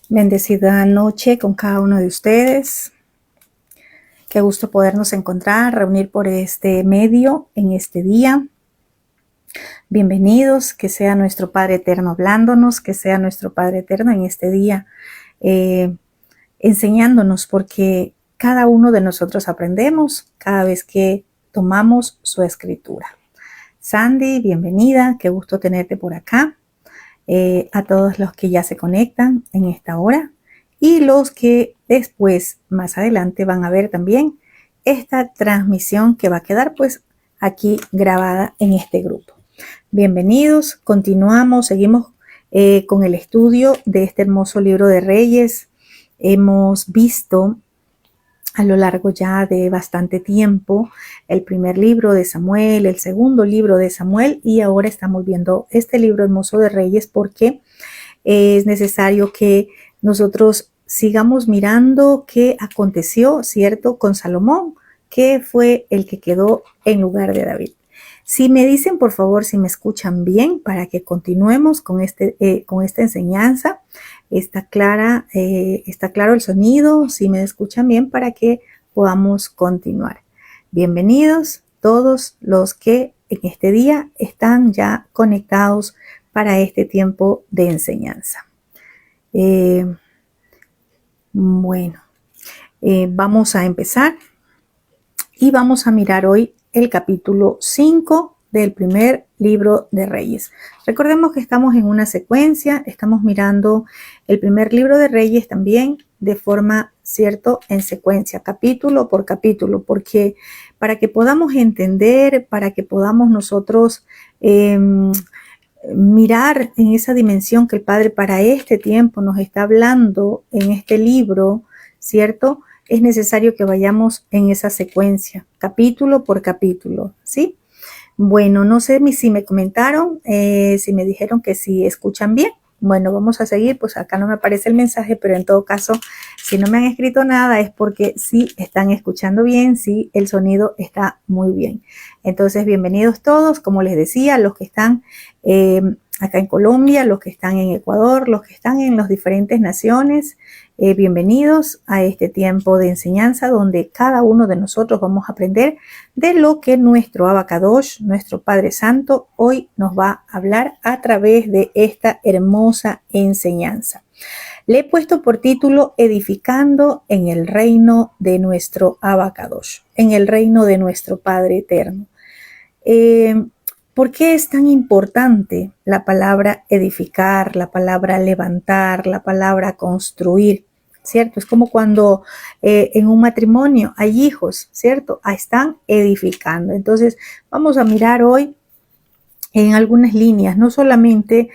Bendecida noche con cada uno de ustedes. Qué gusto podernos encontrar, reunir por este medio en este día. Bienvenidos, que sea nuestro Padre Eterno hablándonos, que sea nuestro Padre Eterno en este día enseñándonos, porque cada uno de nosotros aprendemos cada vez que tomamos su escritura. Sandy, bienvenida, qué gusto tenerte por acá. A todos los que ya se conectan en esta hora y los que después, más adelante, van a ver también esta transmisión que va a quedar pues aquí grabada en este grupo. Bienvenidos, continuamos, seguimos con el estudio de este hermoso libro de Reyes. Hemos visto a lo largo ya de bastante tiempo el primer libro de Samuel, el segundo libro de Samuel, y ahora estamos viendo este libro hermoso de Reyes porque es necesario que nosotros sigamos mirando qué aconteció, ¿cierto?, con Salomón, que fue el que quedó en lugar de David. Si me dicen, por favor, si me escuchan bien para que continuemos con esta enseñanza. Está claro el sonido, si me escuchan bien, para que podamos continuar. Bienvenidos todos los que en este día están ya conectados para este tiempo de enseñanza. Vamos a empezar y vamos a mirar hoy el capítulo 5 del primer libro de Reyes. Recordemos que estamos en una secuencia, estamos mirando el primer libro de Reyes también de forma, ¿cierto?, en secuencia, capítulo por capítulo, porque para que podamos entender, para que podamos nosotros mirar en esa dimensión que el Padre para este tiempo nos está hablando en este libro, ¿cierto?, es necesario que vayamos en esa secuencia, capítulo por capítulo, ¿sí? Bueno, no sé si me comentaron, si me dijeron que si escuchan bien. Bueno, vamos a seguir, pues acá no me aparece el mensaje, pero en todo caso, si no me han escrito nada es porque sí están escuchando bien, sí el sonido está muy bien. Entonces, bienvenidos todos, como les decía, los que están acá en Colombia, los que están en Ecuador, los que están en las diferentes naciones, bienvenidos a este tiempo de enseñanza donde cada uno de nosotros vamos a aprender de lo que nuestro Abacadosh, nuestro Padre Santo, hoy nos va a hablar a través de esta hermosa enseñanza. Le he puesto por título Edificando en el reino de nuestro Abacadosh, en el reino de nuestro Padre Eterno. ¿Por qué es tan importante la palabra edificar, la palabra levantar, la palabra construir? ¿Cierto? Es como cuando en un matrimonio hay hijos, ¿cierto? Están edificando. Entonces, vamos a mirar hoy en algunas líneas, no solamente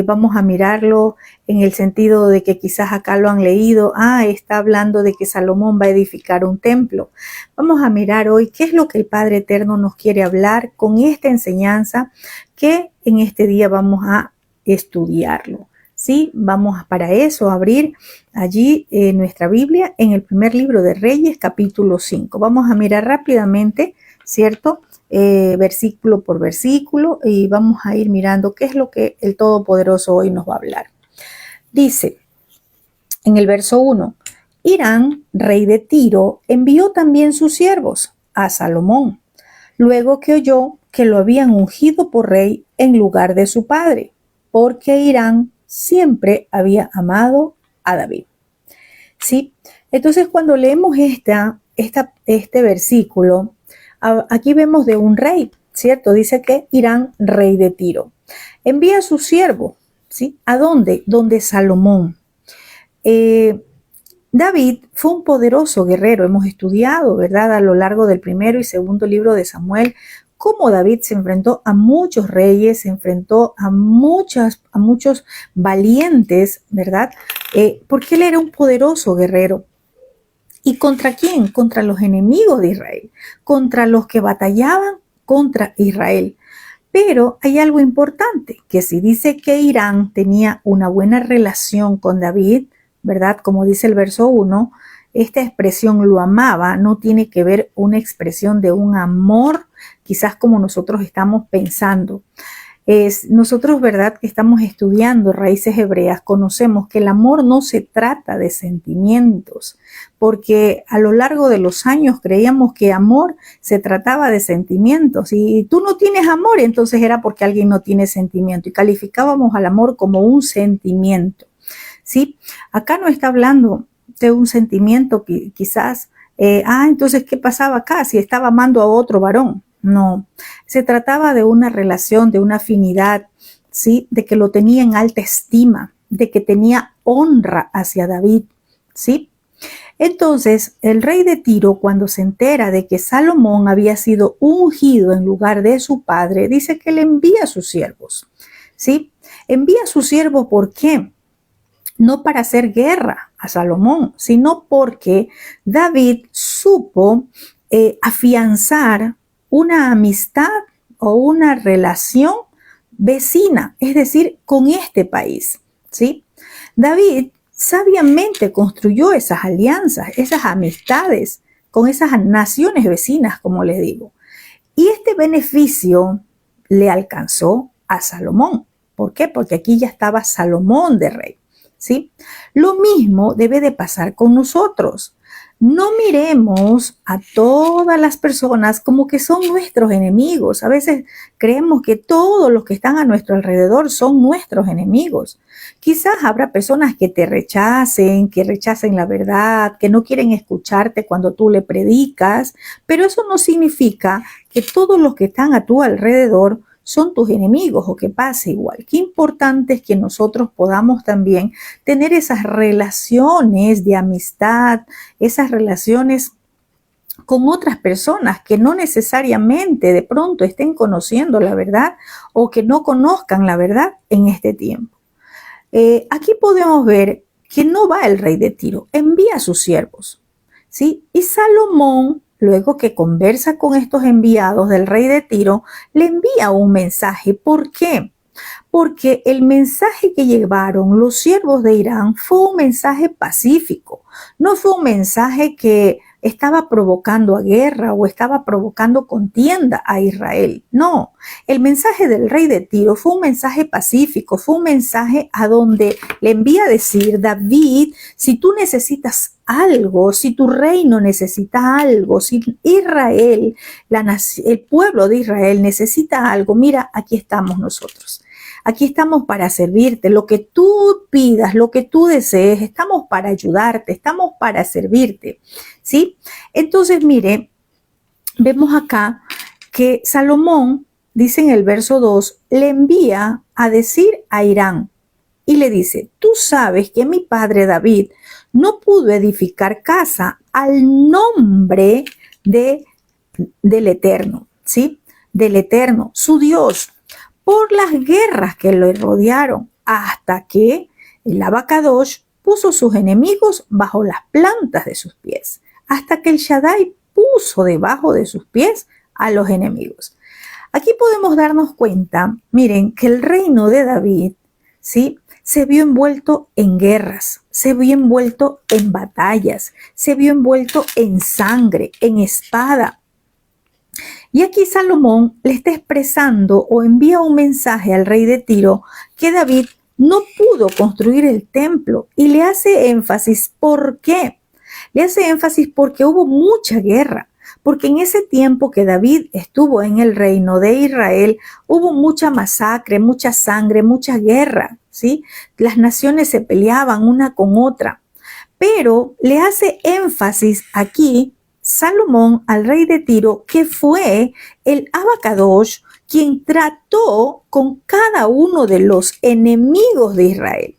vamos a mirarlo en el sentido de que quizás acá lo han leído, está hablando de que Salomón va a edificar un templo. Vamos a mirar hoy qué es lo que el Padre Eterno nos quiere hablar con esta enseñanza que en este día vamos a estudiarlo. Sí, vamos para eso a abrir allí nuestra Biblia en el primer libro de Reyes, capítulo 5. Vamos a mirar rápidamente, ¿cierto?, versículo por versículo, y vamos a ir mirando qué es lo que el Todopoderoso hoy nos va a hablar. Dice en el verso 1, Hirán, rey de Tiro, envió también sus siervos a Salomón, luego que oyó que lo habían ungido por rey en lugar de su padre, porque Hirán siempre había amado a David. ¿Sí? Entonces, cuando leemos este versículo, aquí vemos de un rey, ¿cierto? Dice que Hirán, rey de Tiro, envía a su siervo, ¿sí? ¿A dónde? Donde Salomón. David fue un poderoso guerrero. Hemos estudiado, ¿verdad?, a lo largo del primero y segundo libro de Samuel, cómo David se enfrentó a muchos reyes, se enfrentó a muchos valientes, ¿verdad? Porque él era un poderoso guerrero. ¿Y contra quién? Contra los enemigos de Israel, contra los que batallaban contra Israel. Pero hay algo importante, que si dice que Hirán tenía una buena relación con David, ¿verdad? Como dice el verso 1, esta expresión lo amaba, no tiene que ver una expresión de un amor, quizás como nosotros estamos pensando. Nosotros, ¿verdad?, que estamos estudiando raíces hebreas, conocemos que el amor no se trata de sentimientos, porque a lo largo de los años creíamos que amor se trataba de sentimientos, y tú no tienes amor, entonces era porque alguien no tiene sentimiento, y calificábamos al amor como un sentimiento, ¿sí? Acá no está hablando de un sentimiento que quizás, entonces, ¿qué pasaba acá si estaba amando a otro varón? No, se trataba de una relación, de una afinidad, ¿sí? De que lo tenía en alta estima, de que tenía honra hacia David, ¿sí? Entonces, el rey de Tiro, cuando se entera de que Salomón había sido ungido en lugar de su padre, dice que le envía a sus siervos, ¿sí? Envía a sus siervos, ¿por qué? No para hacer guerra a Salomón, sino porque David supo afianzar una amistad o una relación vecina, es decir, con este país, ¿sí? David sabiamente construyó esas alianzas, esas amistades con esas naciones vecinas, como les digo. Y este beneficio le alcanzó a Salomón. ¿Por qué? Porque aquí ya estaba Salomón de rey, ¿sí? Lo mismo debe de pasar con nosotros. No miremos a todas las personas como que son nuestros enemigos. A veces creemos que todos los que están a nuestro alrededor son nuestros enemigos. Quizás habrá personas que te rechacen, que rechacen la verdad, que no quieren escucharte cuando tú le predicas, pero eso no significa que todos los que están a tu alrededor son tus enemigos o que pase igual. Qué importante es que nosotros podamos también tener esas relaciones de amistad, esas relaciones con otras personas que no necesariamente de pronto estén conociendo la verdad o que no conozcan la verdad en este tiempo. Aquí podemos ver que no va el rey de Tiro, envía a sus siervos, ¿sí? Y Salomón, luego que conversa con estos enviados del rey de Tiro, le envía un mensaje. ¿Por qué? Porque el mensaje que llevaron los siervos de Irán fue un mensaje pacífico, no fue un mensaje que estaba provocando a guerra o estaba provocando contienda a Israel. No, el mensaje del rey de Tiro fue un mensaje pacífico, fue un mensaje a donde le envía a decir: David, si tú necesitas algo, si tu reino necesita algo, si Israel, el pueblo de Israel necesita algo, mira, aquí estamos nosotros. Aquí estamos para servirte, lo que tú pidas, lo que tú desees, estamos para ayudarte, estamos para servirte, ¿sí? Entonces, mire, vemos acá que Salomón, dice en el verso 2, le envía a decir a Irán y le dice: tú sabes que mi padre David no pudo edificar casa al nombre del Eterno, ¿sí? Del Eterno, su Dios, por las guerras que lo rodearon, hasta que el Abacadosh puso sus enemigos bajo las plantas de sus pies, hasta que el Shaddai puso debajo de sus pies a los enemigos. Aquí podemos darnos cuenta, miren, que el reino de David, ¿sí?, se vio envuelto en guerras, se vio envuelto en batallas, se vio envuelto en sangre, en espada. Y aquí Salomón le está expresando o envía un mensaje al rey de Tiro que David no pudo construir el templo, y le hace énfasis. ¿Por qué? Le hace énfasis porque hubo mucha guerra, porque en ese tiempo que David estuvo en el reino de Israel hubo mucha masacre, mucha sangre, mucha guerra, ¿sí? Las naciones se peleaban una con otra, pero le hace énfasis aquí Salomón al rey de Tiro, que fue el Abacadosh quien trató con cada uno de los enemigos de Israel,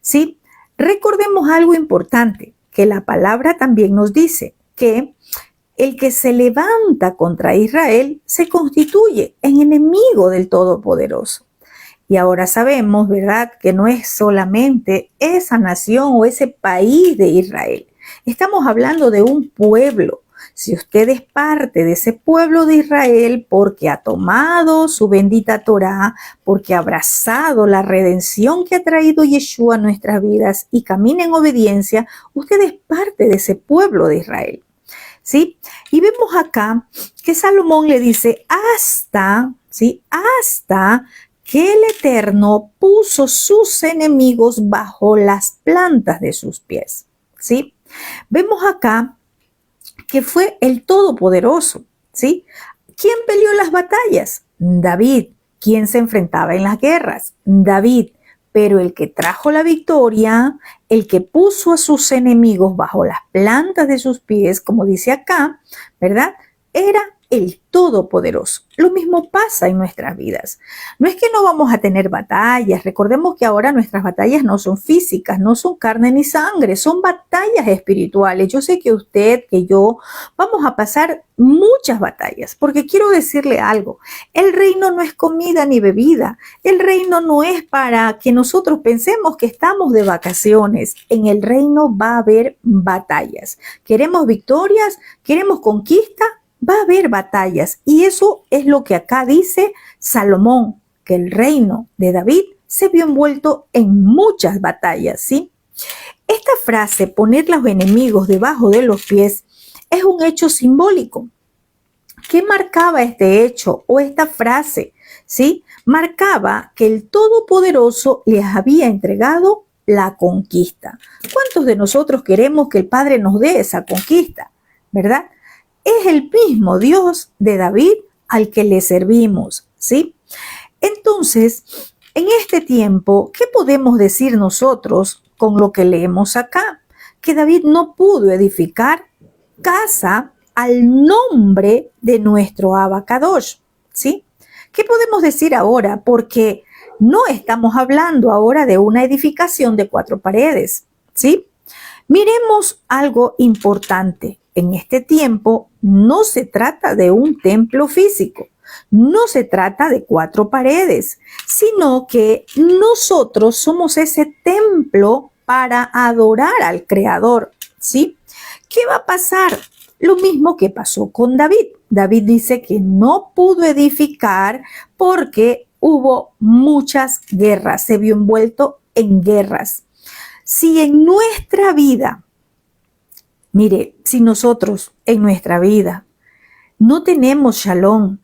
¿sí? Recordemos algo importante, que la palabra también nos dice que el que se levanta contra Israel se constituye en enemigo del Todopoderoso. Y ahora sabemos, ¿verdad?, que no es solamente esa nación o ese país de Israel. Estamos hablando de un pueblo. Si usted es parte de ese pueblo de Israel porque ha tomado su bendita Torá, porque ha abrazado la redención que ha traído Yeshua a nuestras vidas y camina en obediencia, usted es parte de ese pueblo de Israel, ¿sí? Y vemos acá que Salomón le dice hasta, ¿sí?, hasta que el Eterno puso sus enemigos bajo las plantas de sus pies. ¿Sí? Vemos acá que fue el Todopoderoso. ¿Sí? ¿Quién peleó las batallas? David. ¿Quién se enfrentaba en las guerras? David. Pero el que trajo la victoria, el que puso a sus enemigos bajo las plantas de sus pies, como dice acá, ¿verdad? Era el Todopoderoso. Lo mismo pasa en nuestras vidas. No es que no vamos a tener batallas. Recordemos que ahora nuestras batallas no son físicas, no son carne ni sangre, son batallas espirituales. Yo sé que usted, que yo, vamos a pasar muchas batallas, porque quiero decirle algo. El reino no es comida ni bebida. El reino no es para que nosotros pensemos que estamos de vacaciones. En el reino va a haber batallas. ¿Queremos victorias? ¿Queremos conquista? Va a haber batallas, y eso es lo que acá dice Salomón, que el reino de David se vio envuelto en muchas batallas, ¿sí? Esta frase, poner los enemigos debajo de los pies, es un hecho simbólico. ¿Qué marcaba este hecho o esta frase? ¿Sí? Marcaba que el Todopoderoso les había entregado la conquista. ¿Cuántos de nosotros queremos que el Padre nos dé esa conquista? ¿Verdad? Es el mismo Dios de David al que le servimos, ¿sí? Entonces, en este tiempo, ¿qué podemos decir nosotros con lo que leemos acá? Que David no pudo edificar casa al nombre de nuestro Abacadosh, ¿sí? ¿Qué podemos decir ahora? Porque no estamos hablando ahora de una edificación de 4 paredes, ¿sí? Miremos algo importante. En este tiempo no se trata de un templo físico, no se trata de 4 paredes, sino que nosotros somos ese templo para adorar al Creador, ¿sí? ¿Qué va a pasar? Lo mismo que pasó con David. David dice que no pudo edificar porque hubo muchas guerras, se vio envuelto en guerras. Si en nuestra vida, mire, si nosotros en nuestra vida no tenemos shalom,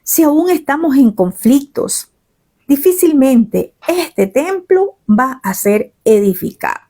si aún estamos en conflictos, difícilmente este templo va a ser edificado,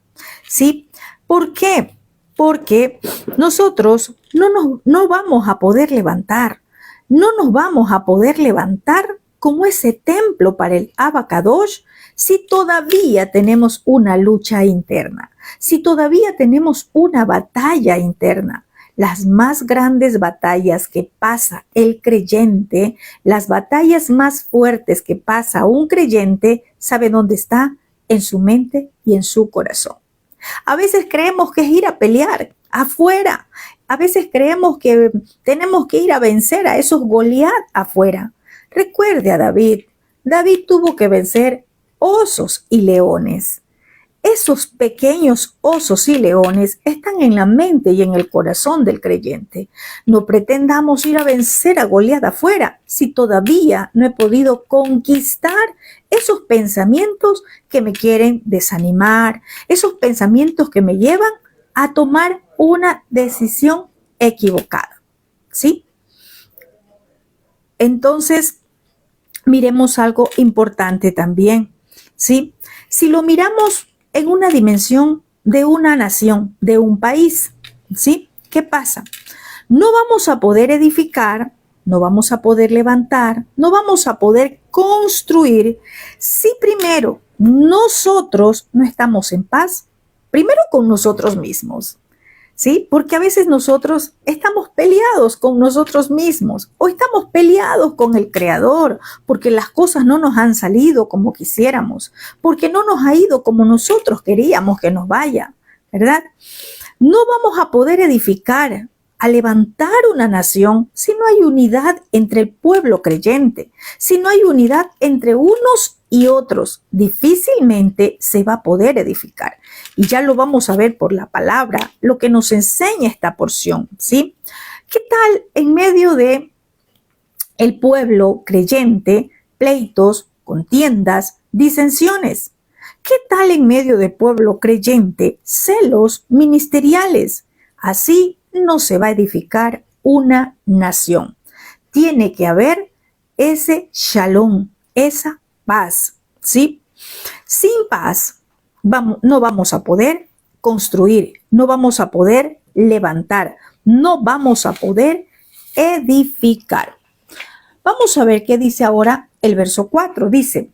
¿sí? ¿Por qué? Porque nosotros no vamos a poder levantar, no nos vamos a poder levantar como ese templo para el Abacadosh si todavía tenemos una lucha interna, si todavía tenemos una batalla interna. Las más grandes batallas que pasa el creyente, las batallas más fuertes que pasa un creyente, ¿sabe dónde está? En su mente y en su corazón. A veces creemos que es ir a pelear afuera. A veces creemos que tenemos que ir a vencer a esos Goliat afuera. Recuerde a David. David tuvo que vencer osos y leones. Esos pequeños osos y leones están en la mente y en el corazón del creyente. No pretendamos ir a vencer a Goliat afuera si todavía no he podido conquistar esos pensamientos que me quieren desanimar, esos pensamientos que me llevan a tomar una decisión equivocada, ¿sí? Entonces, miremos algo importante también, ¿sí? Si lo miramos en una dimensión de una nación, de un país, ¿sí? ¿Qué pasa? No vamos a poder edificar, no vamos a poder levantar, no vamos a poder construir si primero nosotros no estamos en paz, primero con nosotros mismos, ¿sí? Porque a veces nosotros estamos peleados con nosotros mismos o estamos peleados con el Creador porque las cosas no nos han salido como quisiéramos, porque no nos ha ido como nosotros queríamos que nos vaya, ¿verdad? No vamos a poder edificar, a levantar una nación si no hay unidad entre el pueblo creyente, si no hay unidad entre unos y otros, difícilmente se va a poder edificar. Y ya lo vamos a ver por la palabra, lo que nos enseña esta porción, ¿sí? ¿Qué tal en medio de el pueblo creyente, pleitos, contiendas, disensiones? ¿Qué tal en medio del pueblo creyente, celos ministeriales? Así no se va a edificar una nación. Tiene que haber ese shalom, esa paz, ¿sí? Sin paz no vamos a poder construir, no vamos a poder levantar, no vamos a poder edificar. Vamos a ver qué dice ahora el verso 4. Dice,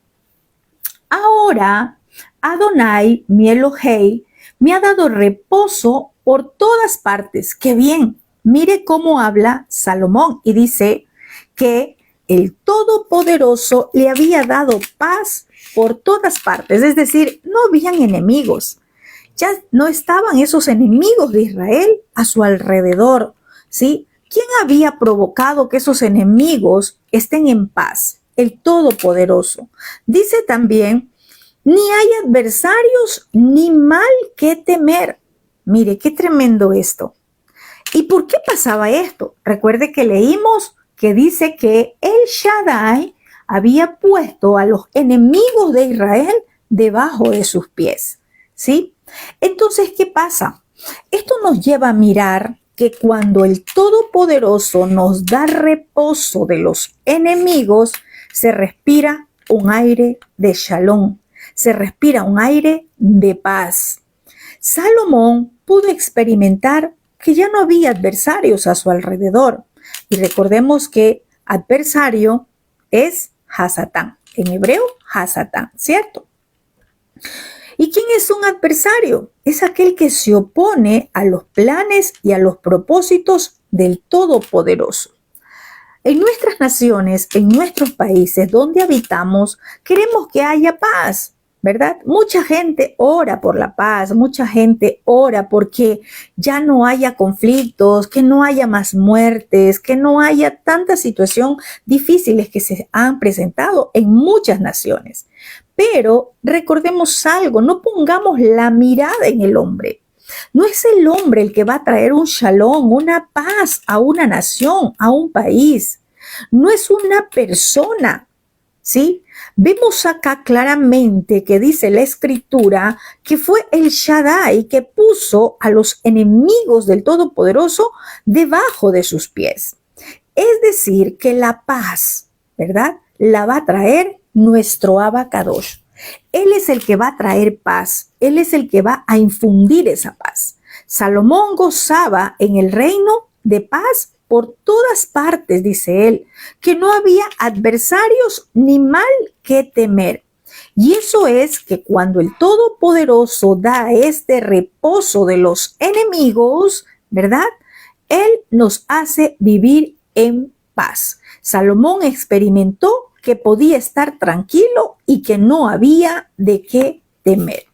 ahora Adonai, mi Elohei, me ha dado reposo por todas partes. ¡Qué bien! Mire cómo habla Salomón y dice que el Todopoderoso le había dado paz por todas partes. Es decir, no habían enemigos. Ya no estaban esos enemigos de Israel a su alrededor, ¿sí? ¿Quién había provocado que esos enemigos estén en paz? El Todopoderoso. Dice también, ni hay adversarios ni mal que temer. Mire, qué tremendo esto. ¿Y por qué pasaba esto? Recuerde que leímos que dice que el Shaddai había puesto a los enemigos de Israel debajo de sus pies, ¿sí? Entonces, ¿qué pasa? Esto nos lleva a mirar que cuando el Todopoderoso nos da reposo de los enemigos, se respira un aire de shalom, se respira un aire de paz. Salomón pudo experimentar que ya no había adversarios a su alrededor. Y recordemos que adversario es Hasatán, en hebreo Hasatán, ¿cierto? ¿Y quién es un adversario? Es aquel que se opone a los planes y a los propósitos del Todopoderoso. En nuestras naciones, en nuestros países donde habitamos, queremos que haya paz, ¿verdad? Mucha gente ora por la paz, mucha gente ora porque ya no haya conflictos, que no haya más muertes, que no haya tanta situación difíciles que se han presentado en muchas naciones. Pero recordemos algo, no pongamos la mirada en el hombre. No es el hombre el que va a traer un shalom, una paz a una nación, a un país. No es una persona, ¿sí? Vemos acá claramente que dice la escritura que fue el Shaddai que puso a los enemigos del Todopoderoso debajo de sus pies. Es decir, que la paz, ¿verdad? La va a traer nuestro Abacadosh. Él es el que va a traer paz. Él es el que va a infundir esa paz. Salomón gozaba en el reino de paz por todas partes, dice él, que no había adversarios ni mal que temer. Y eso es que cuando el Todopoderoso da este reposo de los enemigos, ¿verdad? Él nos hace vivir en paz. Salomón experimentó que podía estar tranquilo y que no había de qué temer.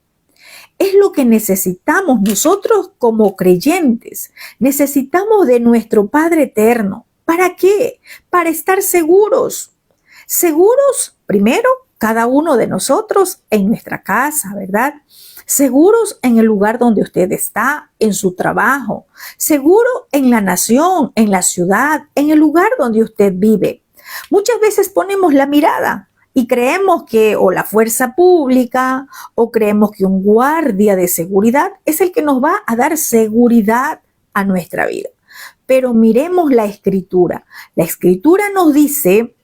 Es lo que necesitamos nosotros como creyentes. Necesitamos de nuestro Padre Eterno. ¿Para qué? Para estar seguros. Seguros, primero, cada uno de nosotros en nuestra casa, ¿verdad? Seguros en el lugar donde usted está, en su trabajo. Seguro en la nación, en la ciudad, en el lugar donde usted vive. Muchas veces ponemos la mirada y creemos que o la fuerza pública o creemos que un guardia de seguridad es el que nos va a dar seguridad a nuestra vida. Pero miremos la escritura. La escritura nos dice,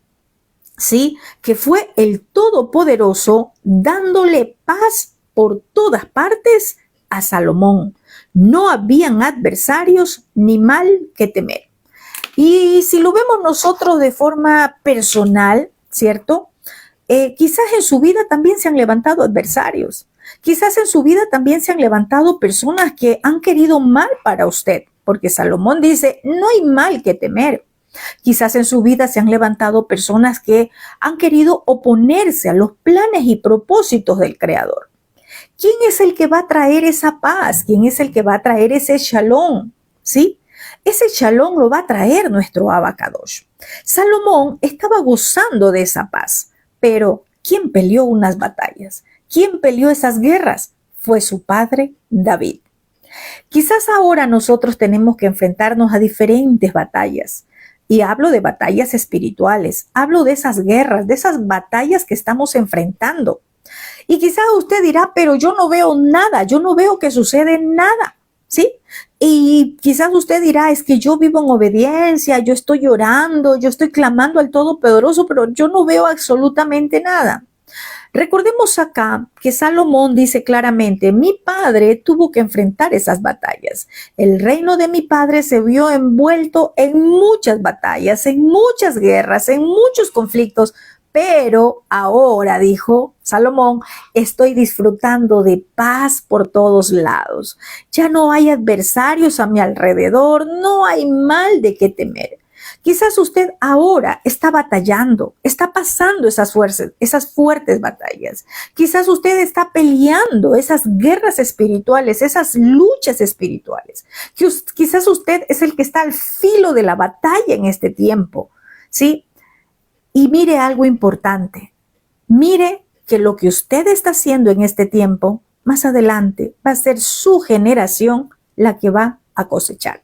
¿sí?, que fue el Todopoderoso dándole paz por todas partes a Salomón. No habían adversarios ni mal que temer. Y si lo vemos nosotros de forma personal, ¿cierto? Quizás en su vida también se han levantado adversarios. Quizás en su vida también se han levantado personas que han querido mal para usted, porque Salomón dice, no hay mal que temer. Quizás en su vida se han levantado personas que han querido oponerse a los planes y propósitos del Creador. ¿Quién es el que va a traer esa paz? ¿Quién es el que va a traer ese shalom? ¿Sí? Ese shalom lo va a traer nuestro Abacadosh. Salomón estaba gozando de esa paz, pero ¿quién peleó unas batallas? ¿Quién peleó esas guerras? Fue su padre David. Quizás ahora nosotros tenemos que enfrentarnos a diferentes batallas. Y hablo de batallas espirituales, hablo de esas guerras, de esas batallas que estamos enfrentando. Y quizás usted dirá, pero yo no veo nada, yo no veo que sucede nada, ¿sí? Y quizás usted dirá, es que yo vivo en obediencia, yo estoy llorando, yo estoy clamando al Todopoderoso, pero yo no veo absolutamente nada. Recordemos acá que Salomón dice claramente, mi padre tuvo que enfrentar esas batallas. El reino de mi padre se vio envuelto en muchas batallas, en muchas guerras, en muchos conflictos, pero ahora, dijo Salomón, estoy disfrutando de paz por todos lados. Ya no hay adversarios a mi alrededor, no hay mal de qué temer. Quizás usted ahora está batallando, está pasando esas fuertes batallas. Quizás usted está peleando esas guerras espirituales, esas luchas espirituales. Quizás usted es el que está al filo de la batalla en este tiempo, ¿sí? Y mire algo importante. Mire que lo que usted está haciendo en este tiempo, más adelante va a ser su generación la que va a cosechar.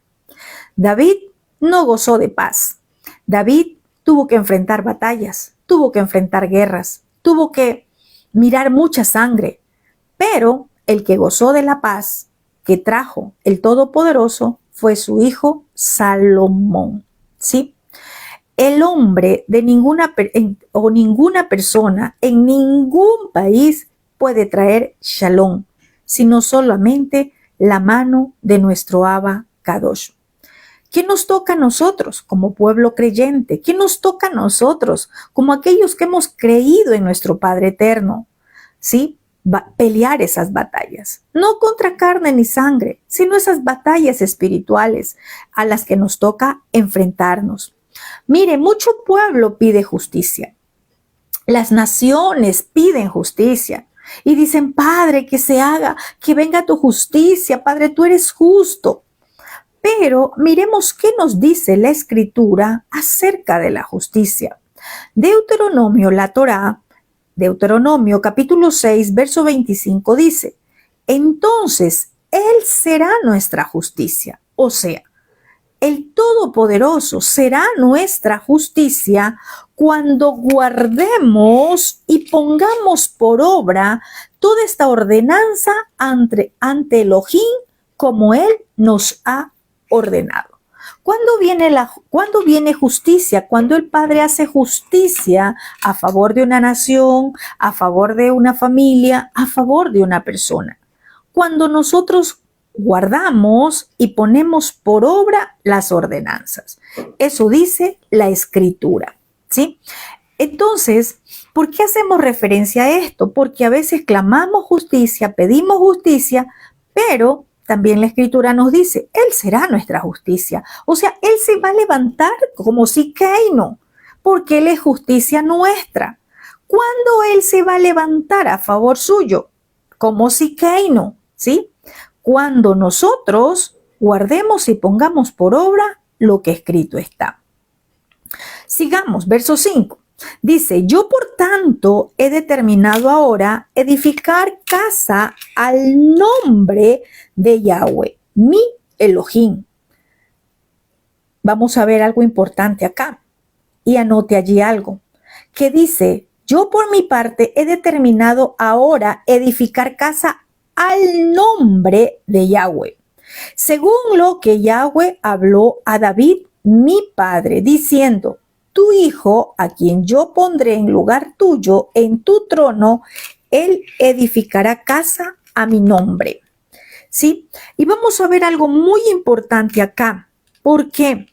David no gozó de paz. David tuvo que enfrentar batallas, tuvo que enfrentar guerras, tuvo que mirar mucha sangre, pero el que gozó de la paz que trajo el Todopoderoso fue su hijo Salomón, ¿sí? El hombre de ninguna persona en ningún país puede traer shalom, sino solamente la mano de nuestro Abba Kadosh. ¿Qué nos toca a nosotros como pueblo creyente? ¿Qué nos toca a nosotros como aquellos que hemos creído en nuestro Padre Eterno? ¿Sí? Pelear esas batallas, no contra carne ni sangre, sino esas batallas espirituales a las que nos toca enfrentarnos. Mire, mucho pueblo pide justicia. Las naciones piden justicia y dicen, Padre, que se haga, que venga tu justicia, Padre, tú eres justo. Pero miremos qué nos dice la Escritura acerca de la justicia. Deuteronomio, la Torá, Deuteronomio capítulo 6, verso 25 dice, entonces Él será nuestra justicia. O sea, el Todopoderoso será nuestra justicia cuando guardemos y pongamos por obra toda esta ordenanza ante Elohim como Él nos ha ordenado. ¿Cuándo viene justicia? Cuando el Padre hace justicia a favor de una nación, a favor de una familia, a favor de una persona. Cuando nosotros guardamos y ponemos por obra las ordenanzas. Eso dice la Escritura, ¿sí? Entonces, ¿por qué hacemos referencia a esto? Porque a veces clamamos justicia, pedimos justicia, pero también la Escritura nos dice, Él será nuestra justicia. O sea, Él se va a levantar como Siqueino, porque Él es justicia nuestra. ¿Cuándo Él se va a levantar a favor suyo? Como Siqueino, ¿sí? Cuando nosotros guardemos y pongamos por obra lo que escrito está. Sigamos, verso 5. Dice, yo por tanto he determinado ahora edificar casa al nombre de Yahweh, mi Elohim. Vamos a ver algo importante acá y anote allí algo que dice, yo por mi parte he determinado ahora edificar casa al nombre de Yahweh, según lo que Yahweh habló a David, mi padre, diciendo, tu hijo, a quien yo pondré en lugar tuyo en tu trono, él edificará casa a mi nombre. ¿Sí? Y vamos a ver algo muy importante acá. ¿Por qué?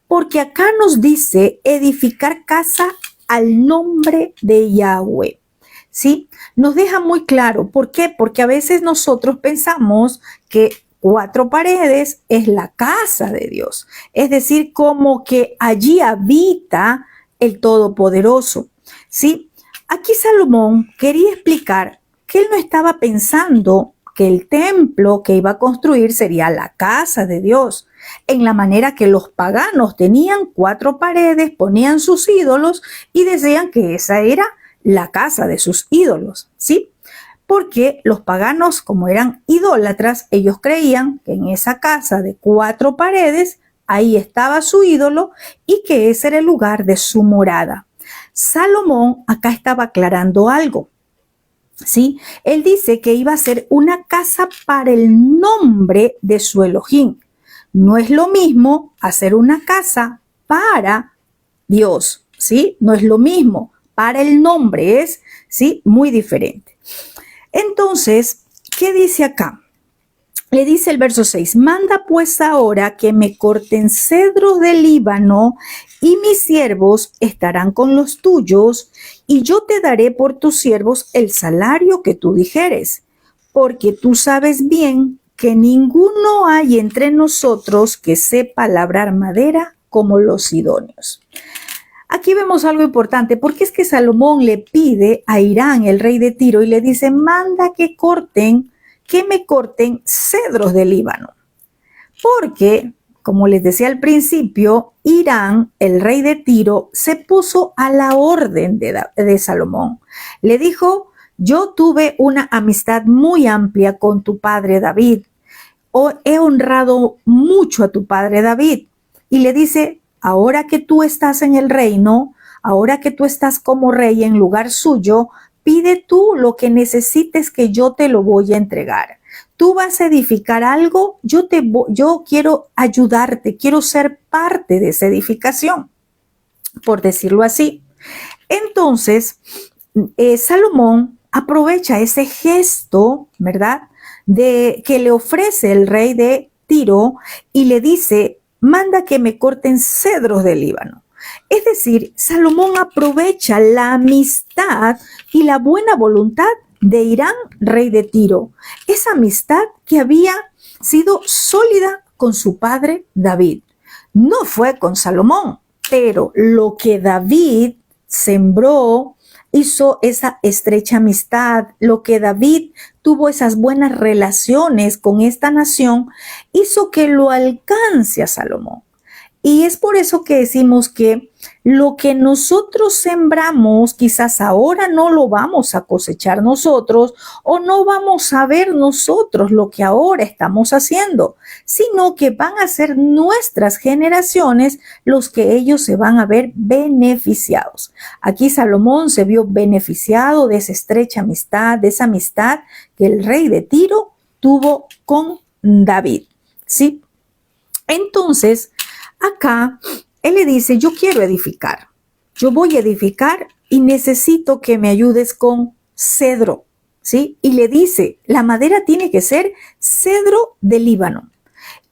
Porque acá nos dice edificar casa al nombre de Yahweh. ¿Sí? Nos deja muy claro. ¿Por qué? Porque a veces nosotros pensamos que 4 paredes es la casa de Dios. Es decir, como que allí habita el Todopoderoso. ¿Sí? Aquí Salomón quería explicar que él no estaba pensando que el templo que iba a construir sería la casa de Dios, en la manera que los paganos tenían 4 paredes, ponían sus ídolos y decían que esa era la casa de sus ídolos, ¿sí? Porque los paganos, como eran idólatras, ellos creían que en esa casa de 4 paredes, ahí estaba su ídolo y que ese era el lugar de su morada. Salomón acá estaba aclarando algo, ¿sí? Él dice que iba a ser una casa para el nombre de su Elohim. No es lo mismo hacer una casa para Dios, ¿sí? No es lo mismo. para el nombre es, ¿sí?, muy diferente. Entonces, ¿qué dice acá? Le dice el verso 6, manda pues ahora que me corten cedros del Líbano y mis siervos estarán con los tuyos y yo te daré por tus siervos el salario que tú dijeres, porque tú sabes bien que ninguno hay entre nosotros que sepa labrar madera como los sidonios. Aquí vemos algo importante, porque es que Salomón le pide a Hirán, el rey de Tiro, y le dice, manda que me corten cedros del Líbano. Porque, como les decía al principio, Hirán, el rey de Tiro, se puso a la orden de Salomón. Le dijo, yo tuve una amistad muy amplia con tu padre David. He honrado mucho a tu padre David. Y le dice, ahora que tú estás en el reino, ahora que tú estás como rey en lugar suyo, pide tú lo que necesites que yo te lo voy a entregar. Tú vas a edificar algo, yo quiero ayudarte, quiero ser parte de esa edificación, por decirlo así. Entonces, Salomón aprovecha ese gesto, ¿verdad?, de que le ofrece el rey de Tiro y le dice, manda que me corten cedros del Líbano. Es decir, Salomón aprovecha la amistad y la buena voluntad de Hirán, rey de Tiro. Esa amistad que había sido sólida con su padre David. No fue con Salomón, pero lo que David sembró, hizo esa estrecha amistad, lo que David tuvo esas buenas relaciones con esta nación, hizo que lo alcance a Salomón. Y es por eso que decimos que lo que nosotros sembramos, quizás ahora no lo vamos a cosechar nosotros o no vamos a ver nosotros lo que ahora estamos haciendo, sino que van a ser nuestras generaciones los que ellos se van a ver beneficiados. Aquí Salomón se vio beneficiado de esa estrecha amistad, de esa amistad que el rey de Tiro tuvo con David, ¿sí? Entonces, acá él le dice, yo quiero edificar, yo voy a edificar y necesito que me ayudes con cedro, ¿sí? Y le dice, la madera tiene que ser cedro del Líbano.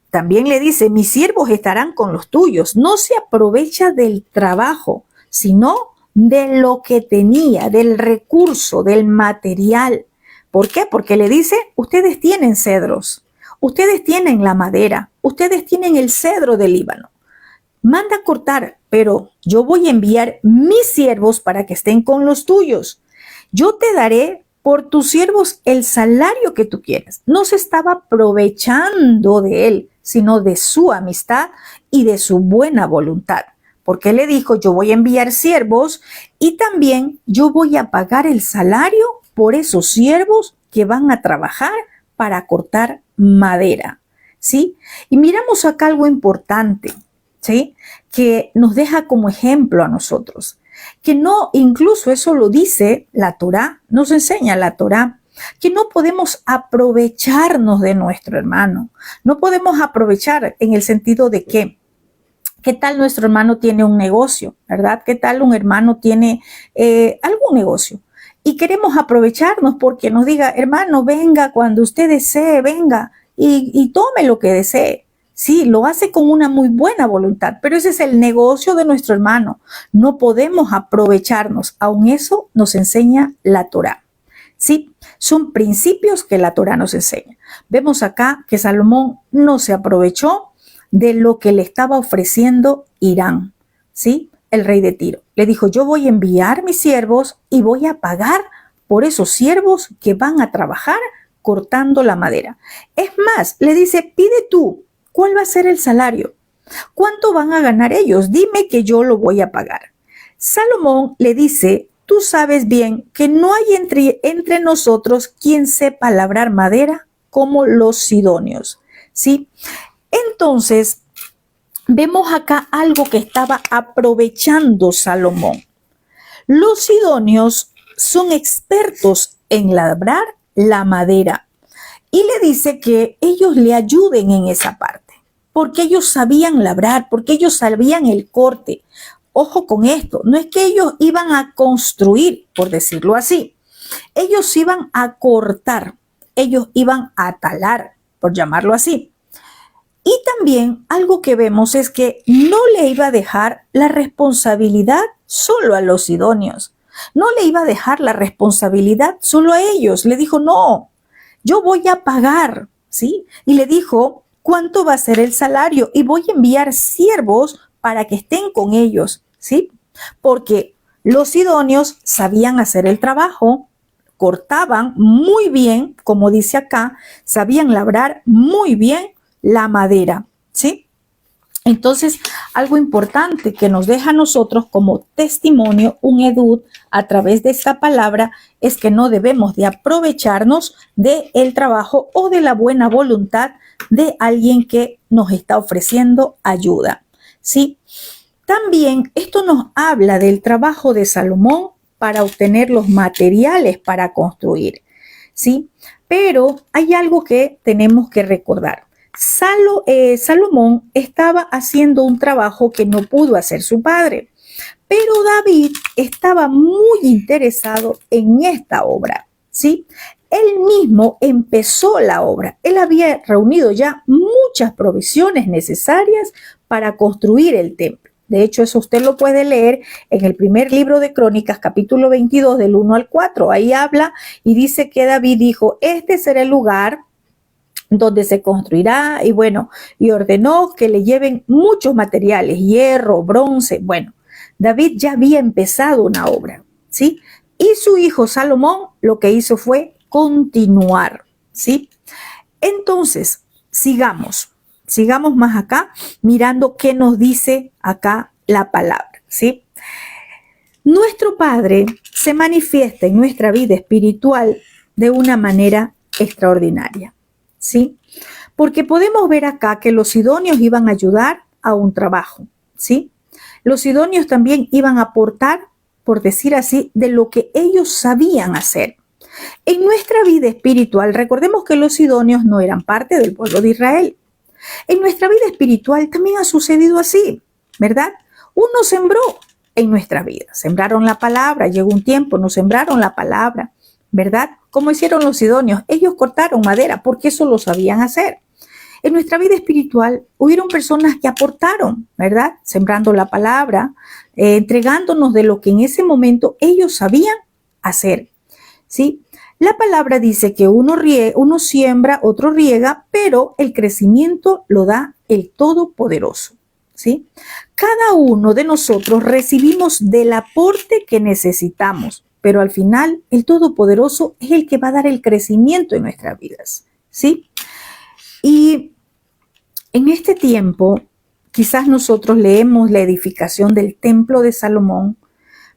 También le dice, mis siervos estarán con los tuyos. No se aprovecha del trabajo, sino de lo que tenía, del recurso, del material. ¿Por qué? Porque le dice, ustedes tienen cedros, ustedes tienen la madera, ustedes tienen el cedro del Líbano. Manda a cortar, pero yo voy a enviar mis siervos para que estén con los tuyos. Yo te daré por tus siervos el salario que tú quieras. No se estaba aprovechando de él, sino de su amistad y de su buena voluntad. Porque le dijo, yo voy a enviar siervos y también yo voy a pagar el salario por esos siervos que van a trabajar para cortar madera, ¿sí? Y miramos acá algo importante, ¿sí?, que nos deja como ejemplo a nosotros, que no, incluso eso lo dice la Torá, nos enseña la Torá, que no podemos aprovecharnos de nuestro hermano, no podemos aprovechar en el sentido de que, ¿qué tal nuestro hermano tiene un negocio, verdad? ¿Qué tal un hermano tiene algún negocio? Y queremos aprovecharnos porque nos diga, hermano, venga cuando usted desee, venga y tome lo que desee. Sí, lo hace con una muy buena voluntad, pero ese es el negocio de nuestro hermano. No podemos aprovecharnos. Aún eso nos enseña la Torá. Sí, son principios que la Torá nos enseña. Vemos acá que Salomón no se aprovechó de lo que le estaba ofreciendo Hirán, ¿sí?, el rey de Tiro. Le dijo, yo voy a enviar mis siervos y voy a pagar por esos siervos que van a trabajar cortando la madera. Es más, le dice, pide tú, ¿cuál va a ser el salario? ¿Cuánto van a ganar ellos? Dime que yo lo voy a pagar. Salomón le dice, tú sabes bien que no hay entre nosotros quien sepa labrar madera como los sidonios, ¿sí? Entonces, vemos acá algo que estaba aprovechando Salomón. Los sidonios son expertos en labrar la madera y le dice que ellos le ayuden en esa parte, porque ellos sabían labrar, porque ellos sabían el corte. ojo con esto, no es que ellos iban a construir, por decirlo así. Ellos iban a cortar, ellos iban a talar, por llamarlo así. Y también algo que vemos es que no le iba a dejar la responsabilidad solo a los sidonios. No le iba a dejar la responsabilidad solo a ellos. Le dijo, no, yo voy a pagar, ¿sí? Y le dijo, ¿cuánto va a ser el salario? Y voy a enviar siervos para que estén con ellos, ¿sí? Porque los sidonios sabían hacer el trabajo, cortaban muy bien, como dice acá, sabían labrar muy bien la madera, ¿sí? Entonces, algo importante que nos deja a nosotros como testimonio, un edut, a través de esta palabra, es que no debemos de aprovecharnos del trabajo o de la buena voluntad de alguien que nos está ofreciendo ayuda, ¿sí? También esto nos habla del trabajo de Salomón para obtener los materiales para construir, ¿sí? Pero hay algo que tenemos que recordar. Salomón estaba haciendo un trabajo que no pudo hacer su padre, pero David estaba muy interesado en esta obra, ¿sí? Él mismo empezó la obra. Él había reunido ya muchas provisiones necesarias para construir el templo. De hecho, eso usted lo puede leer en el primer libro de Crónicas, capítulo 22, del 1 al 4. Ahí habla y dice que David dijo, este será el lugar donde se construirá, y bueno, y ordenó que le lleven muchos materiales, hierro, bronce. Bueno, David ya había empezado una obra, ¿sí? Y su hijo Salomón lo que hizo fue continuar, ¿sí? Entonces, sigamos más acá, mirando qué nos dice acá la palabra, ¿sí? Nuestro Padre se manifiesta en nuestra vida espiritual de una manera extraordinaria, ¿sí? Porque podemos ver acá que los sidonios iban a ayudar a un trabajo, ¿sí? Los sidonios también iban a aportar, por decir así, de lo que ellos sabían hacer. En nuestra vida espiritual, recordemos que los sidonios no eran parte del pueblo de Israel. En nuestra vida espiritual también ha sucedido así, ¿verdad? Uno sembró en nuestra vida, sembraron la palabra, llegó un tiempo, no sembraron la palabra, ¿verdad? Como hicieron los sidonios, ellos cortaron madera porque eso lo sabían hacer. En nuestra vida espiritual hubieron personas que aportaron, ¿verdad? Sembrando la palabra, entregándonos de lo que en ese momento ellos sabían hacer, ¿sí? La palabra dice que uno siembra, otro riega, pero el crecimiento lo da el Todopoderoso, ¿sí? Cada uno de nosotros recibimos del aporte que necesitamos, pero al final el Todopoderoso es el que va a dar el crecimiento en nuestras vidas, ¿sí? Y en este tiempo, quizás nosotros leemos la edificación del templo de Salomón,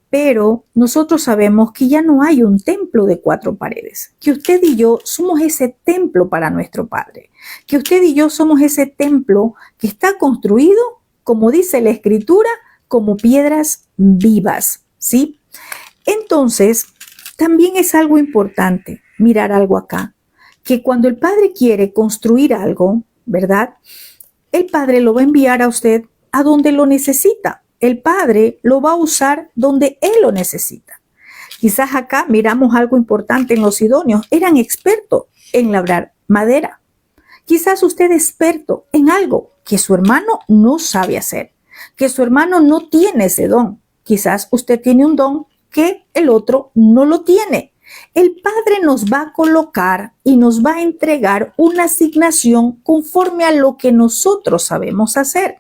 pero nosotros sabemos que ya no hay un templo de 4 paredes, que usted y yo somos ese templo para nuestro Padre, que usted y yo somos ese templo que está construido, como dice la Escritura, como piedras vivas, ¿sí? Entonces, también es algo importante mirar algo acá, que cuando el Padre quiere construir algo, ¿verdad? El Padre lo va a enviar a usted a donde lo necesita. El Padre lo va a usar donde Él lo necesita. Quizás acá miramos algo importante en los sidonios. Eran expertos en labrar madera. Quizás usted es experto en algo que su hermano no sabe hacer, que su hermano no tiene ese don. Quizás usted tiene un don que el otro no lo tiene. El Padre nos va a colocar y nos va a entregar una asignación conforme a lo que nosotros sabemos hacer.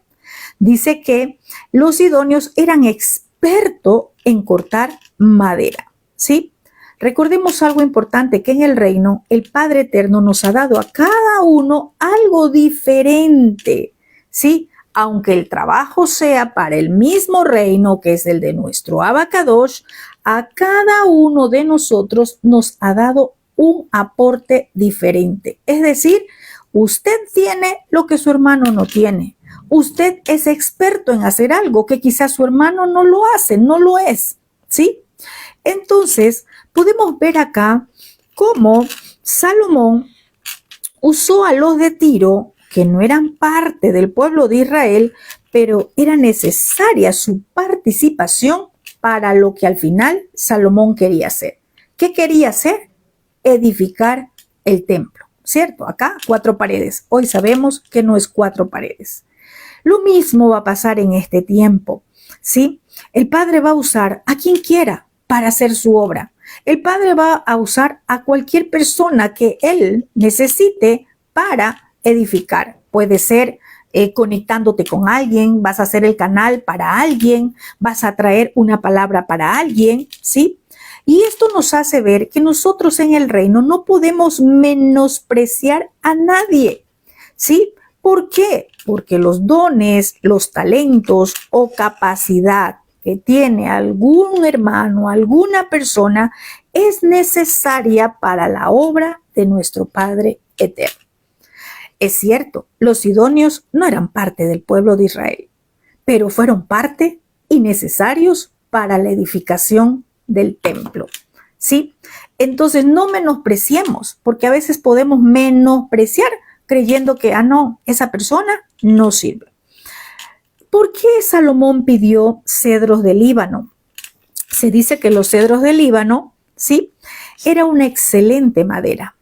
Dice que los sidonios eran expertos en cortar madera, ¿sí? Recordemos algo importante, que en el reino el Padre Eterno nos ha dado a cada uno algo diferente, ¿sí? Aunque el trabajo sea para el mismo reino que es el de nuestro Abacadosh, a cada uno de nosotros nos ha dado un aporte diferente. Es decir, usted tiene lo que su hermano no tiene. Usted es experto en hacer algo que quizás su hermano no lo hace, no lo es, ¿sí? Entonces, podemos ver acá cómo Salomón usó a los de Tiro, que no eran parte del pueblo de Israel, pero era necesaria su participación para lo que al final Salomón quería hacer. ¿Qué quería hacer? Edificar el templo, ¿cierto? Acá 4 paredes. Hoy sabemos que no es 4 paredes. Lo mismo va a pasar en este tiempo, ¿sí? El Padre va a usar a quien quiera para hacer su obra. El Padre va a usar a cualquier persona que Él necesite para edificar. Puede ser conectándote con alguien, vas a hacer el canal para alguien, vas a traer una palabra para alguien, ¿sí? Y esto nos hace ver que nosotros en el reino no podemos menospreciar a nadie, ¿sí? ¿Por qué? Porque los dones, los talentos o capacidad que tiene algún hermano, alguna persona, es necesaria para la obra de nuestro Padre eterno. Es cierto, los sidonios no eran parte del pueblo de Israel, pero fueron parte y necesarios para la edificación del templo, ¿sí? Entonces no menospreciemos, porque a veces podemos menospreciar creyendo que, no, esa persona no sirve. ¿Por qué Salomón pidió cedros del Líbano? Se dice que los cedros del Líbano, ¿sí?, era una excelente madera.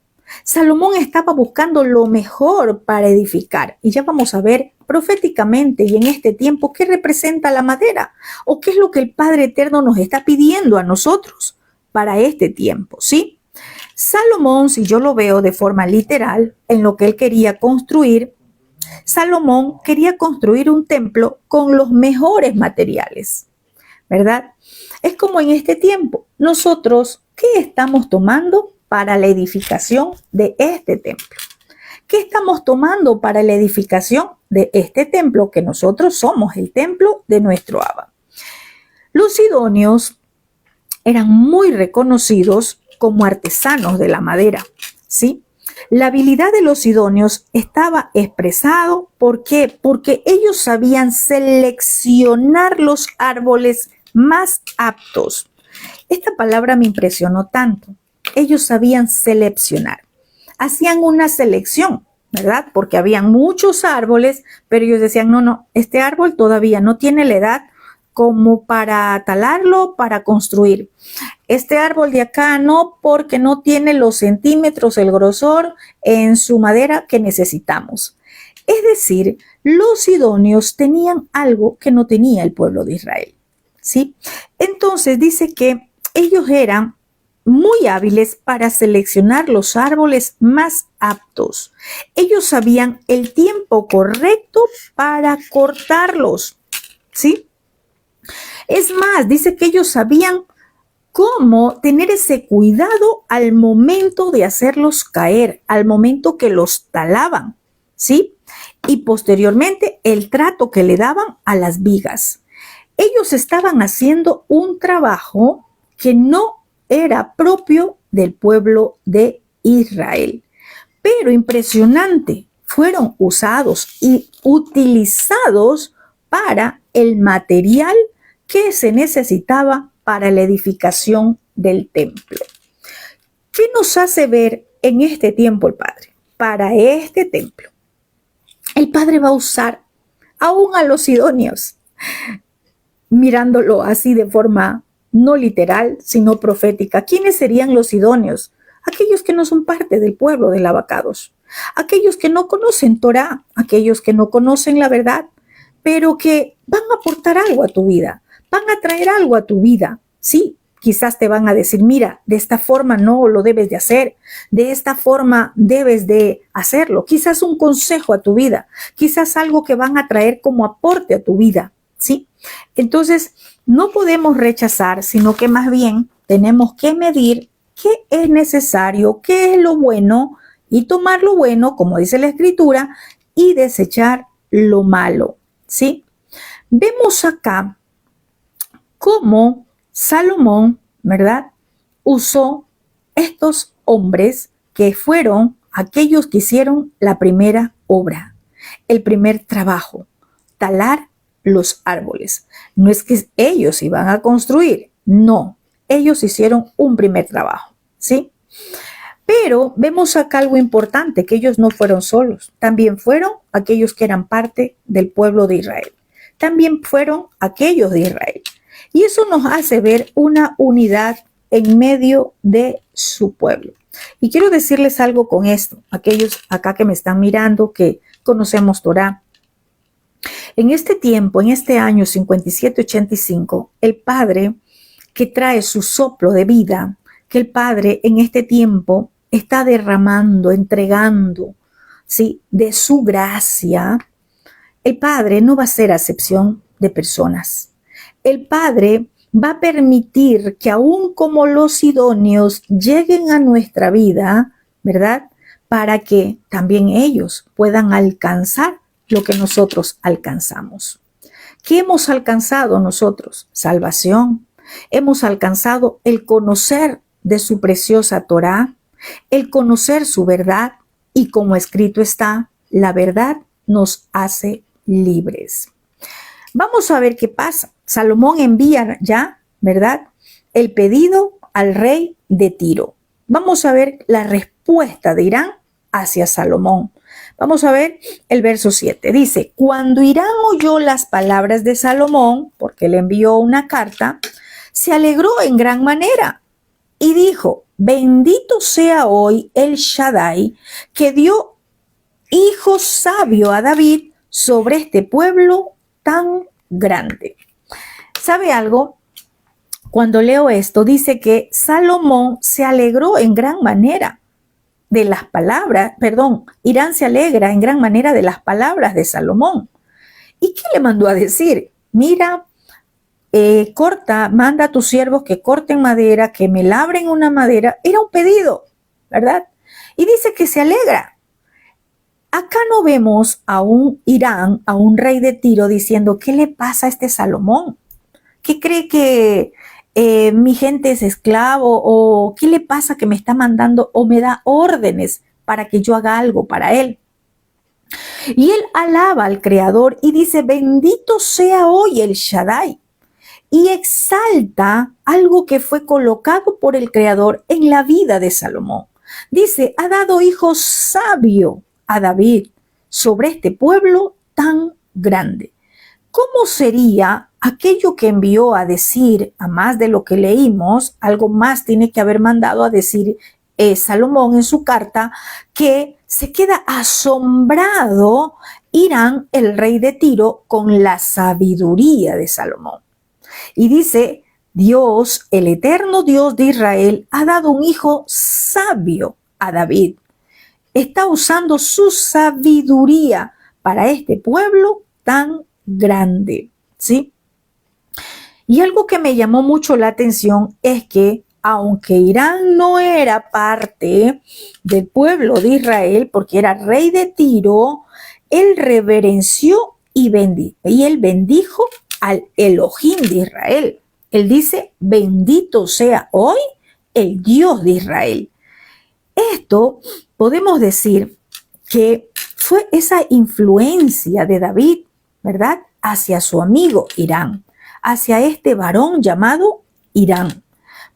Salomón estaba buscando lo mejor para edificar, y ya vamos a ver proféticamente y en este tiempo qué representa la madera o qué es lo que el Padre Eterno nos está pidiendo a nosotros para este tiempo, ¿sí? Salomón, si yo lo veo de forma literal, en lo que él quería construir, Salomón quería construir un templo con los mejores materiales, ¿verdad? Es como en este tiempo, nosotros, ¿qué estamos tomando para la edificación de este templo? ¿Qué estamos tomando para la edificación de este templo que nosotros somos el templo de nuestro Abba? Los sidonios eran muy reconocidos como artesanos de la madera, ¿sí? La habilidad de los sidonios estaba expresado, ¿por qué? Porque ellos sabían seleccionar los árboles más aptos. Esta palabra me impresionó tanto. Ellos sabían seleccionar. Hacían una selección, ¿verdad? Porque habían muchos árboles, pero ellos decían, no, este árbol todavía no tiene la edad como para talarlo, para construir. Este árbol de acá no, porque no tiene los centímetros, el grosor en su madera que necesitamos. Es decir, los sidonios tenían algo que no tenía el pueblo de Israel, ¿sí? Entonces dice que ellos eran muy hábiles para seleccionar los árboles más aptos. Ellos sabían el tiempo correcto para cortarlos, ¿sí? Es más, dice que ellos sabían cómo tener ese cuidado al momento de hacerlos caer, al momento que los talaban, ¿sí? Y posteriormente el trato que le daban a las vigas. Ellos estaban haciendo un trabajo que no era propio del pueblo de Israel. Pero impresionante, fueron usados y utilizados para el material que se necesitaba para la edificación del templo. ¿Qué nos hace ver en este tiempo el Padre? Para este templo, el Padre va a usar aún a los sidonios, mirándolo así de forma no literal, sino profética. ¿Quiénes serían los sidonios? Aquellos que no son parte del pueblo del Abacados, aquellos que no conocen Torah, aquellos que no conocen la verdad, pero que van a aportar algo a tu vida, van a traer algo a tu vida. Sí, quizás te van a decir, mira, de esta forma no lo debes de hacer, de esta forma debes de hacerlo. Quizás un consejo a tu vida, quizás algo que van a traer como aporte a tu vida, ¿sí? Entonces, no podemos rechazar, sino que más bien tenemos que medir qué es necesario, qué es lo bueno y tomar lo bueno, como dice la Escritura, y desechar lo malo, ¿sí? Vemos acá cómo Salomón, ¿verdad?, usó estos hombres que fueron aquellos que hicieron la primera obra, el primer trabajo, talar los árboles. No es que ellos iban a construir, no, ellos hicieron un primer trabajo, ¿sí? Pero vemos acá algo importante, que ellos no fueron solos, también fueron aquellos que eran parte del pueblo de Israel. También fueron aquellos de Israel. Y eso nos hace ver una unidad en medio de su pueblo. Y quiero decirles algo con esto, aquellos acá que me están mirando, que conocemos Torá. En este tiempo, en este año 5785, el Padre que trae su soplo de vida, que el Padre en este tiempo está derramando, entregando, ¿sí?, de su gracia, el Padre no va a hacer acepción de personas. El Padre va a permitir que aún como los idóneos lleguen a nuestra vida, ¿verdad?, para que también ellos puedan alcanzar lo que nosotros alcanzamos. ¿Qué hemos alcanzado nosotros? Salvación. Hemos alcanzado el conocer de su preciosa Torá, el conocer su verdad, y como escrito está, la verdad nos hace libres. Vamos a ver qué pasa. Salomón envía ya, ¿verdad?, el pedido al rey de Tiro. Vamos a ver la respuesta de Irán hacia Salomón. Vamos a ver el verso 7. Dice, cuando Irán oyó las palabras de Salomón, porque le envió una carta, se alegró en gran manera y dijo, bendito sea hoy el Shaddai, que dio hijo sabio a David sobre este pueblo tan grande. ¿Sabe algo? Cuando leo esto, dice que Salomón se alegró en gran manera de las palabras, Irán se alegra en gran manera de las palabras de Salomón. ¿Y qué le mandó a decir? Mira, manda a tus siervos que corten madera, que me labren una madera. Era un pedido, ¿verdad? Y dice que se alegra. Acá no vemos a un Irán, a un rey de Tiro, diciendo, ¿qué le pasa a este Salomón? ¿Qué cree que mi gente es esclavo? ¿O qué le pasa que me está mandando o me da órdenes para que yo haga algo para él? Y él alaba al Creador y dice, bendito sea hoy el Shaddai. Y exalta algo que fue colocado por el Creador en la vida de Salomón. Dice, ha dado hijo sabio a David sobre este pueblo tan grande. ¿Cómo sería aquello que envió a decir, a más de lo que leímos? Algo más tiene que haber mandado a decir Salomón en su carta, que se queda asombrado Irán, el rey de Tiro, con la sabiduría de Salomón. Y dice, Dios, el eterno Dios de Israel, ha dado un hijo sabio a David. Está usando su sabiduría para este pueblo tan grande, ¿sí? Y algo que me llamó mucho la atención es que, aunque Irán no era parte del pueblo de Israel, porque era rey de Tiro, él reverenció y él bendijo al Elohim de Israel. Él dice, bendito sea hoy el Dios de Israel. Esto podemos decir que fue esa influencia de David, ¿verdad?, hacia su amigo Irán, hacia este varón llamado Irán.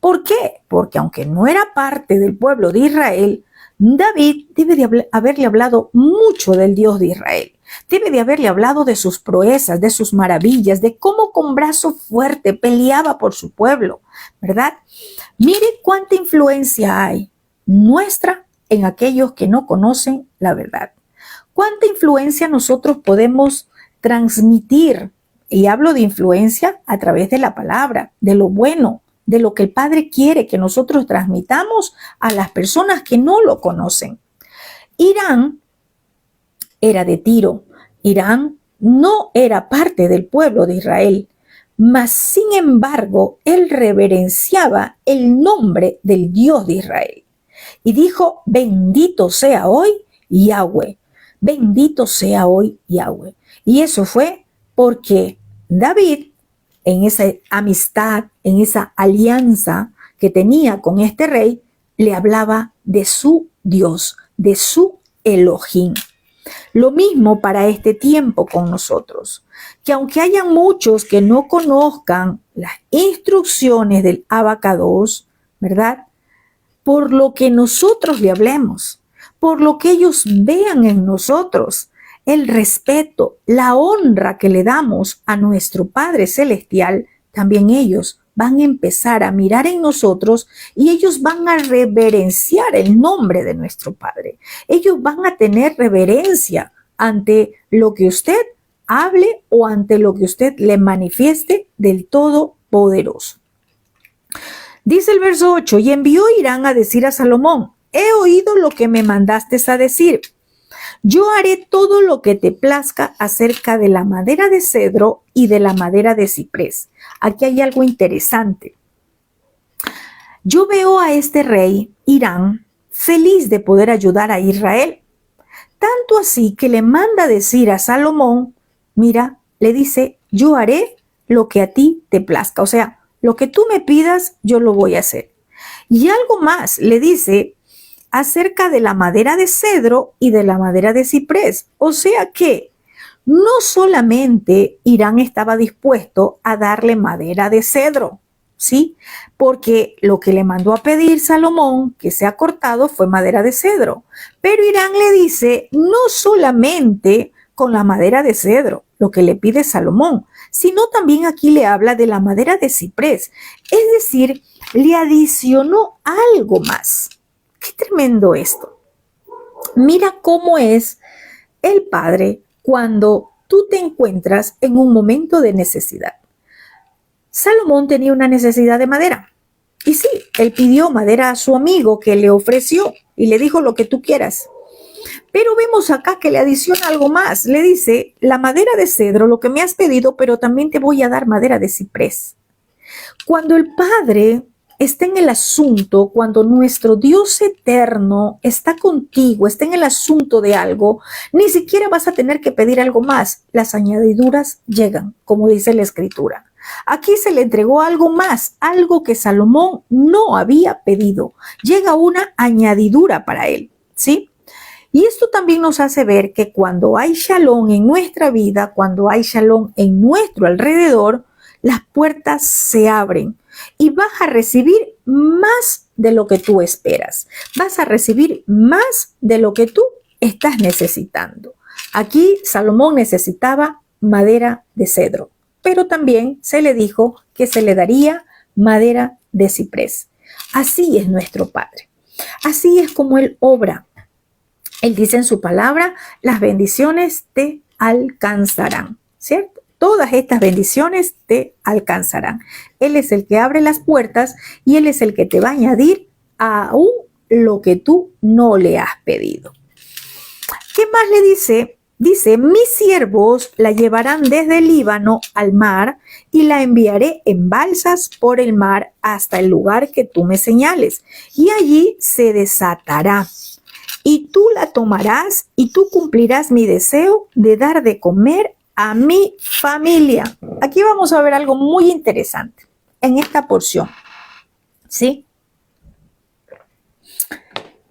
¿Por qué? Porque aunque no era parte del pueblo de Israel, David debe de haberle hablado mucho del Dios de Israel. Debe de haberle hablado de sus proezas, de sus maravillas, de cómo con brazo fuerte peleaba por su pueblo, ¿verdad? Mire cuánta influencia hay nuestra en aquellos que no conocen la verdad. Cuánta influencia nosotros podemos transmitir, y hablo de influencia a través de la palabra, de lo bueno, de lo que el Padre quiere que nosotros transmitamos a las personas que no lo conocen. Irán era de Tiro. Irán no era parte del pueblo de Israel, mas sin embargo, él reverenciaba el nombre del Dios de Israel. Y dijo, bendito sea hoy Yahweh, bendito sea hoy Yahweh. Y eso fue porque David, en esa amistad, en esa alianza que tenía con este rey, le hablaba de su Dios, de su Elohim. Lo mismo para este tiempo con nosotros, que aunque haya muchos que no conozcan las instrucciones del Abacados, ¿verdad?, por lo que nosotros le hablemos, por lo que ellos vean en nosotros, el respeto, la honra que le damos a nuestro Padre Celestial, también ellos van a empezar a mirar en nosotros y ellos van a reverenciar el nombre de nuestro Padre. Ellos van a tener reverencia ante lo que usted hable o ante lo que usted le manifieste del Todopoderoso. Dice el verso 8, y envió Hirán a decir a Salomón, he oído lo que me mandaste a decir. Yo haré todo lo que te plazca acerca de la madera de cedro y de la madera de ciprés. Aquí hay algo interesante. Yo veo a este rey, Hirán, feliz de poder ayudar a Israel. Tanto así que le manda decir a Salomón, mira, le dice, yo haré lo que a ti te plazca. O sea, lo que tú me pidas, yo lo voy a hacer. Y algo más, le dice acerca de la madera de cedro y de la madera de ciprés. O sea que no solamente Hirán estaba dispuesto a darle madera de cedro, ¿sí? Porque lo que le mandó a pedir Salomón, que sea cortado, fue madera de cedro. Pero Hirán le dice, no solamente con la madera de cedro, lo que le pide Salomón, sino también aquí le habla de la madera de ciprés. Es decir, le adicionó algo más. Qué tremendo esto. Mira cómo es el Padre cuando tú te encuentras en un momento de necesidad. Salomón tenía una necesidad de madera. Y sí, él pidió madera a su amigo que le ofreció y le dijo lo que tú quieras. Pero vemos acá que le adiciona algo más. Le dice, la madera de cedro, lo que me has pedido, pero también te voy a dar madera de ciprés. Cuando el Padre está en el asunto, cuando nuestro Dios eterno está contigo, está en el asunto de algo, ni siquiera vas a tener que pedir algo más. Las añadiduras llegan, como dice la Escritura. Aquí se le entregó algo más, algo que Salomón no había pedido. Llega una añadidura para él, ¿sí? Y esto también nos hace ver que cuando hay shalom en nuestra vida, cuando hay shalom en nuestro alrededor, las puertas se abren y vas a recibir más de lo que tú esperas. Vas a recibir más de lo que tú estás necesitando. Aquí Salomón necesitaba madera de cedro, pero también se le dijo que se le daría madera de ciprés. Así es nuestro Padre. Así es como Él obra. Él dice en su palabra, las bendiciones te alcanzarán, ¿cierto? Todas estas bendiciones te alcanzarán. Él es el que abre las puertas y Él es el que te va a añadir aún lo que tú no le has pedido. ¿Qué más le dice? Dice, mis siervos la llevarán desde el Líbano al mar y la enviaré en balsas por el mar hasta el lugar que tú me señales. Y allí se desatará. Y tú la tomarás y tú cumplirás mi deseo de dar de comer a mi familia. Aquí vamos a ver algo muy interesante en esta porción, ¿sí?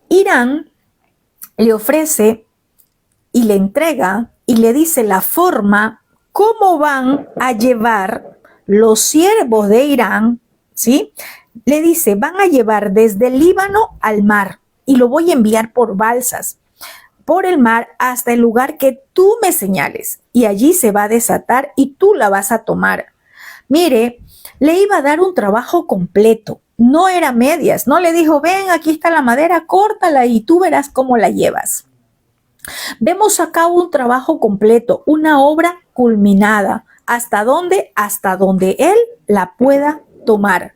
Hirán le ofrece y le entrega y le dice la forma cómo van a llevar los siervos de Hirán, ¿sí? Le dice, van a llevar desde el Líbano al mar y lo voy a enviar por balsas por el mar hasta el lugar que tú me señales y allí se va a desatar y tú la vas a tomar. Mire, le iba a dar un trabajo completo, no era medias, no le dijo, ven, aquí está la madera, córtala y tú verás cómo la llevas. Vemos acá un trabajo completo, una obra culminada. ¿Hasta dónde? Hasta donde Él la pueda tomar.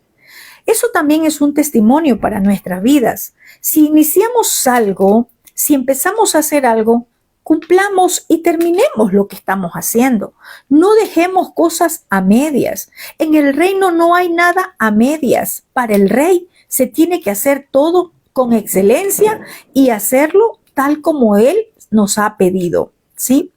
Eso también es un testimonio para nuestras vidas. Si iniciamos algo, si empezamos a hacer algo, cumplamos y terminemos lo que estamos haciendo. No dejemos cosas a medias. En el reino no hay nada a medias. Para el rey se tiene que hacer todo con excelencia y hacerlo tal como Él nos ha pedido, ¿sí?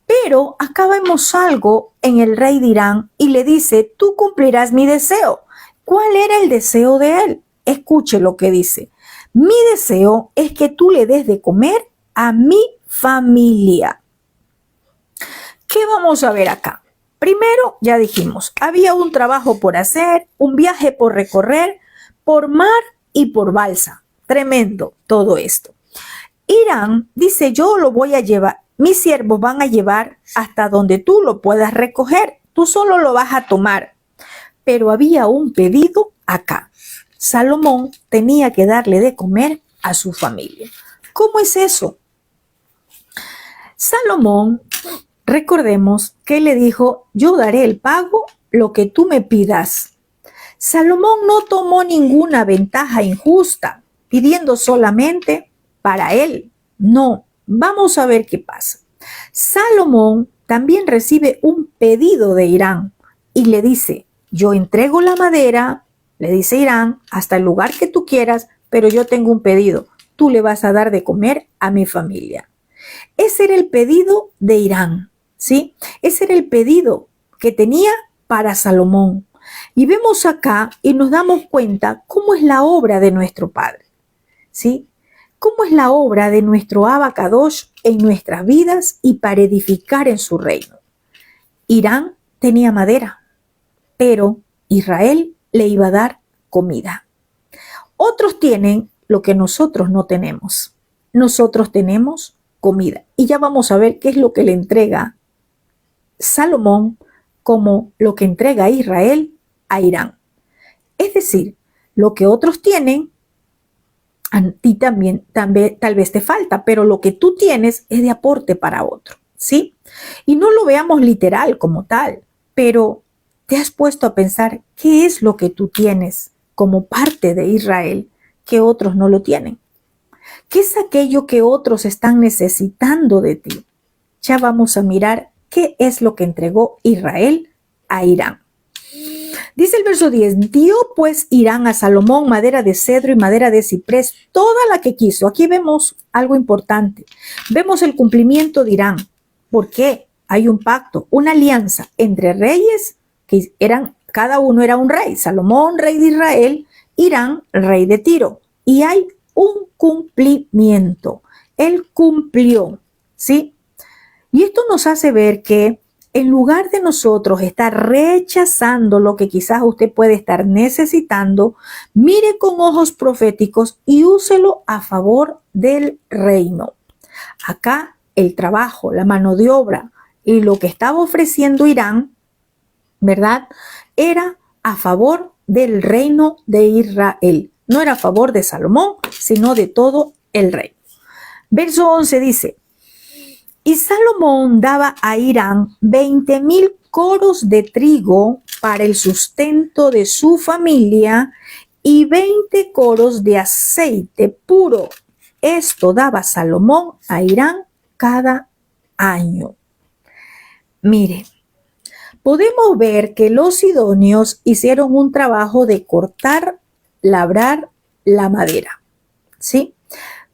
Pero acá vemos algo en el rey de Hirán y le dice, tú cumplirás mi deseo. ¿Cuál era el deseo de él? Escuche lo que dice. Mi deseo es que tú le des de comer a mi familia. ¿Qué vamos a ver acá? Primero, ya dijimos, había un trabajo por hacer, un viaje por recorrer, por mar y por balsa. Tremendo todo esto. Hirán dice, yo lo voy a llevar, mis siervos van a llevar hasta donde tú lo puedas recoger. Tú solo lo vas a tomar. Pero había un pedido acá. Salomón tenía que darle de comer a su familia. ¿Cómo es eso? Salomón, recordemos que le dijo, yo daré el pago, lo que tú me pidas. Salomón no tomó ninguna ventaja injusta, pidiendo solamente para él. No, vamos a ver qué pasa. Salomón también recibe un pedido de Irán y le dice, yo entrego la madera, le dice Irán, hasta el lugar que tú quieras, pero yo tengo un pedido. Tú le vas a dar de comer a mi familia. Ese era el pedido de Irán, ¿sí? Ese era el pedido que tenía para Salomón. Y vemos acá y nos damos cuenta cómo es la obra de nuestro Padre, ¿sí? Cómo es la obra de nuestro Abacadosh en nuestras vidas y para edificar en su reino. Irán tenía madera, pero Israel le iba a dar comida. Otros tienen lo que nosotros no tenemos. Nosotros tenemos comida. Y ya vamos a ver qué es lo que le entrega Salomón como lo que entrega Israel a Irán. Es decir, lo que otros tienen, a ti también tal vez te falta, pero lo que tú tienes es de aporte para otro, ¿sí? Y no lo veamos literal como tal, pero ¿te has puesto a pensar qué es lo que tú tienes como parte de Israel que otros no lo tienen? ¿Qué es aquello que otros están necesitando de ti? Ya vamos a mirar qué es lo que entregó Israel a Irán. Dice el verso 10, dio pues Irán a Salomón madera de cedro y madera de ciprés, toda la que quiso. Aquí vemos algo importante. Vemos el cumplimiento de Irán. ¿Por qué? Hay un pacto, una alianza entre reyes que cada uno era un rey. Salomón, rey de Israel, Irán, rey de Tiro. Y hay un cumplimiento. Él cumplió, ¿sí? Y esto nos hace ver que en lugar de nosotros estar rechazando lo que quizás usted puede estar necesitando, mire con ojos proféticos y úselo a favor del reino. Acá el trabajo, la mano de obra y lo que estaba ofreciendo Irán, ¿verdad? Era a favor del reino de Israel. No era a favor de Salomón, sino de todo el reino. Verso 11 dice, y Salomón daba a Irán 20,000 coros de trigo para el sustento de su familia y 20 coros de aceite puro. Esto daba Salomón a Irán cada año. Mire, podemos ver que los sidonios hicieron un trabajo de cortar, labrar la madera, ¿sí?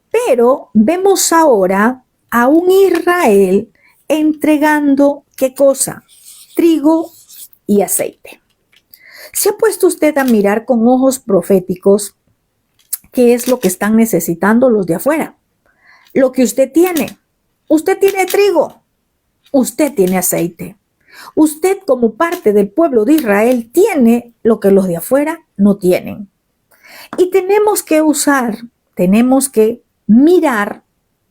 Pero vemos ahora a un Israel entregando, ¿qué cosa? Trigo y aceite. ¿Se ha puesto usted a mirar con ojos proféticos qué es lo que están necesitando los de afuera? Lo que usted tiene. Usted tiene trigo. Usted tiene aceite. Usted como parte del pueblo de Israel tiene lo que los de afuera no tienen. Y tenemos que mirar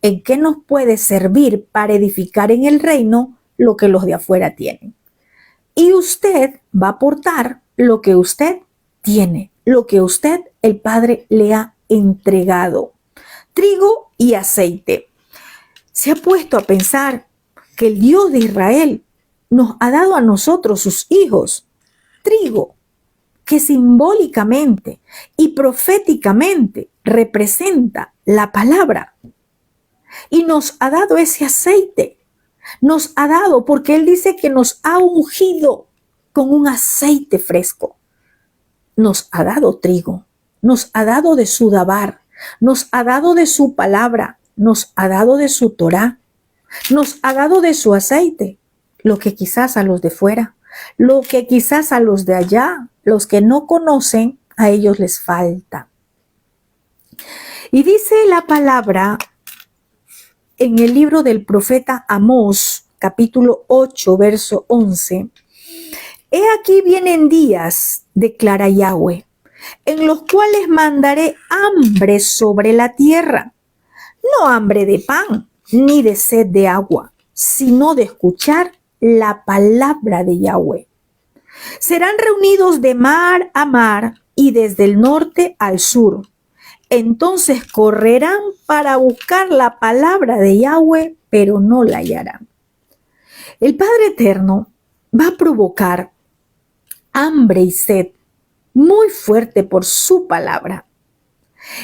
en qué nos puede servir para edificar en el reino lo que los de afuera tienen. Y usted va a aportar lo que usted tiene, lo que usted, el Padre, le ha entregado. Trigo y aceite. ¿Se ha puesto a pensar que el Dios de Israel nos ha dado a nosotros, sus hijos, trigo, que simbólicamente y proféticamente representa la palabra? Y nos ha dado ese aceite. Nos ha dado, porque Él dice que nos ha ungido con un aceite fresco. Nos ha dado trigo. Nos ha dado de su dabar. Nos ha dado de su palabra. Nos ha dado de su Torá. Nos ha dado de su aceite. Lo que quizás a los de fuera, lo que quizás a los de allá, los que no conocen, a ellos les falta. Y dice la palabra en el libro del profeta Amós, capítulo 8, verso 11. He aquí vienen días, declara Yahweh, en los cuales mandaré hambre sobre la tierra. No hambre de pan, ni de sed de agua, sino de escuchar la palabra de Yahweh. Serán reunidos de mar a mar y desde el norte al sur. Entonces correrán para buscar la palabra de Yahweh, pero no la hallarán. El Padre Eterno va a provocar hambre y sed muy fuerte por su palabra.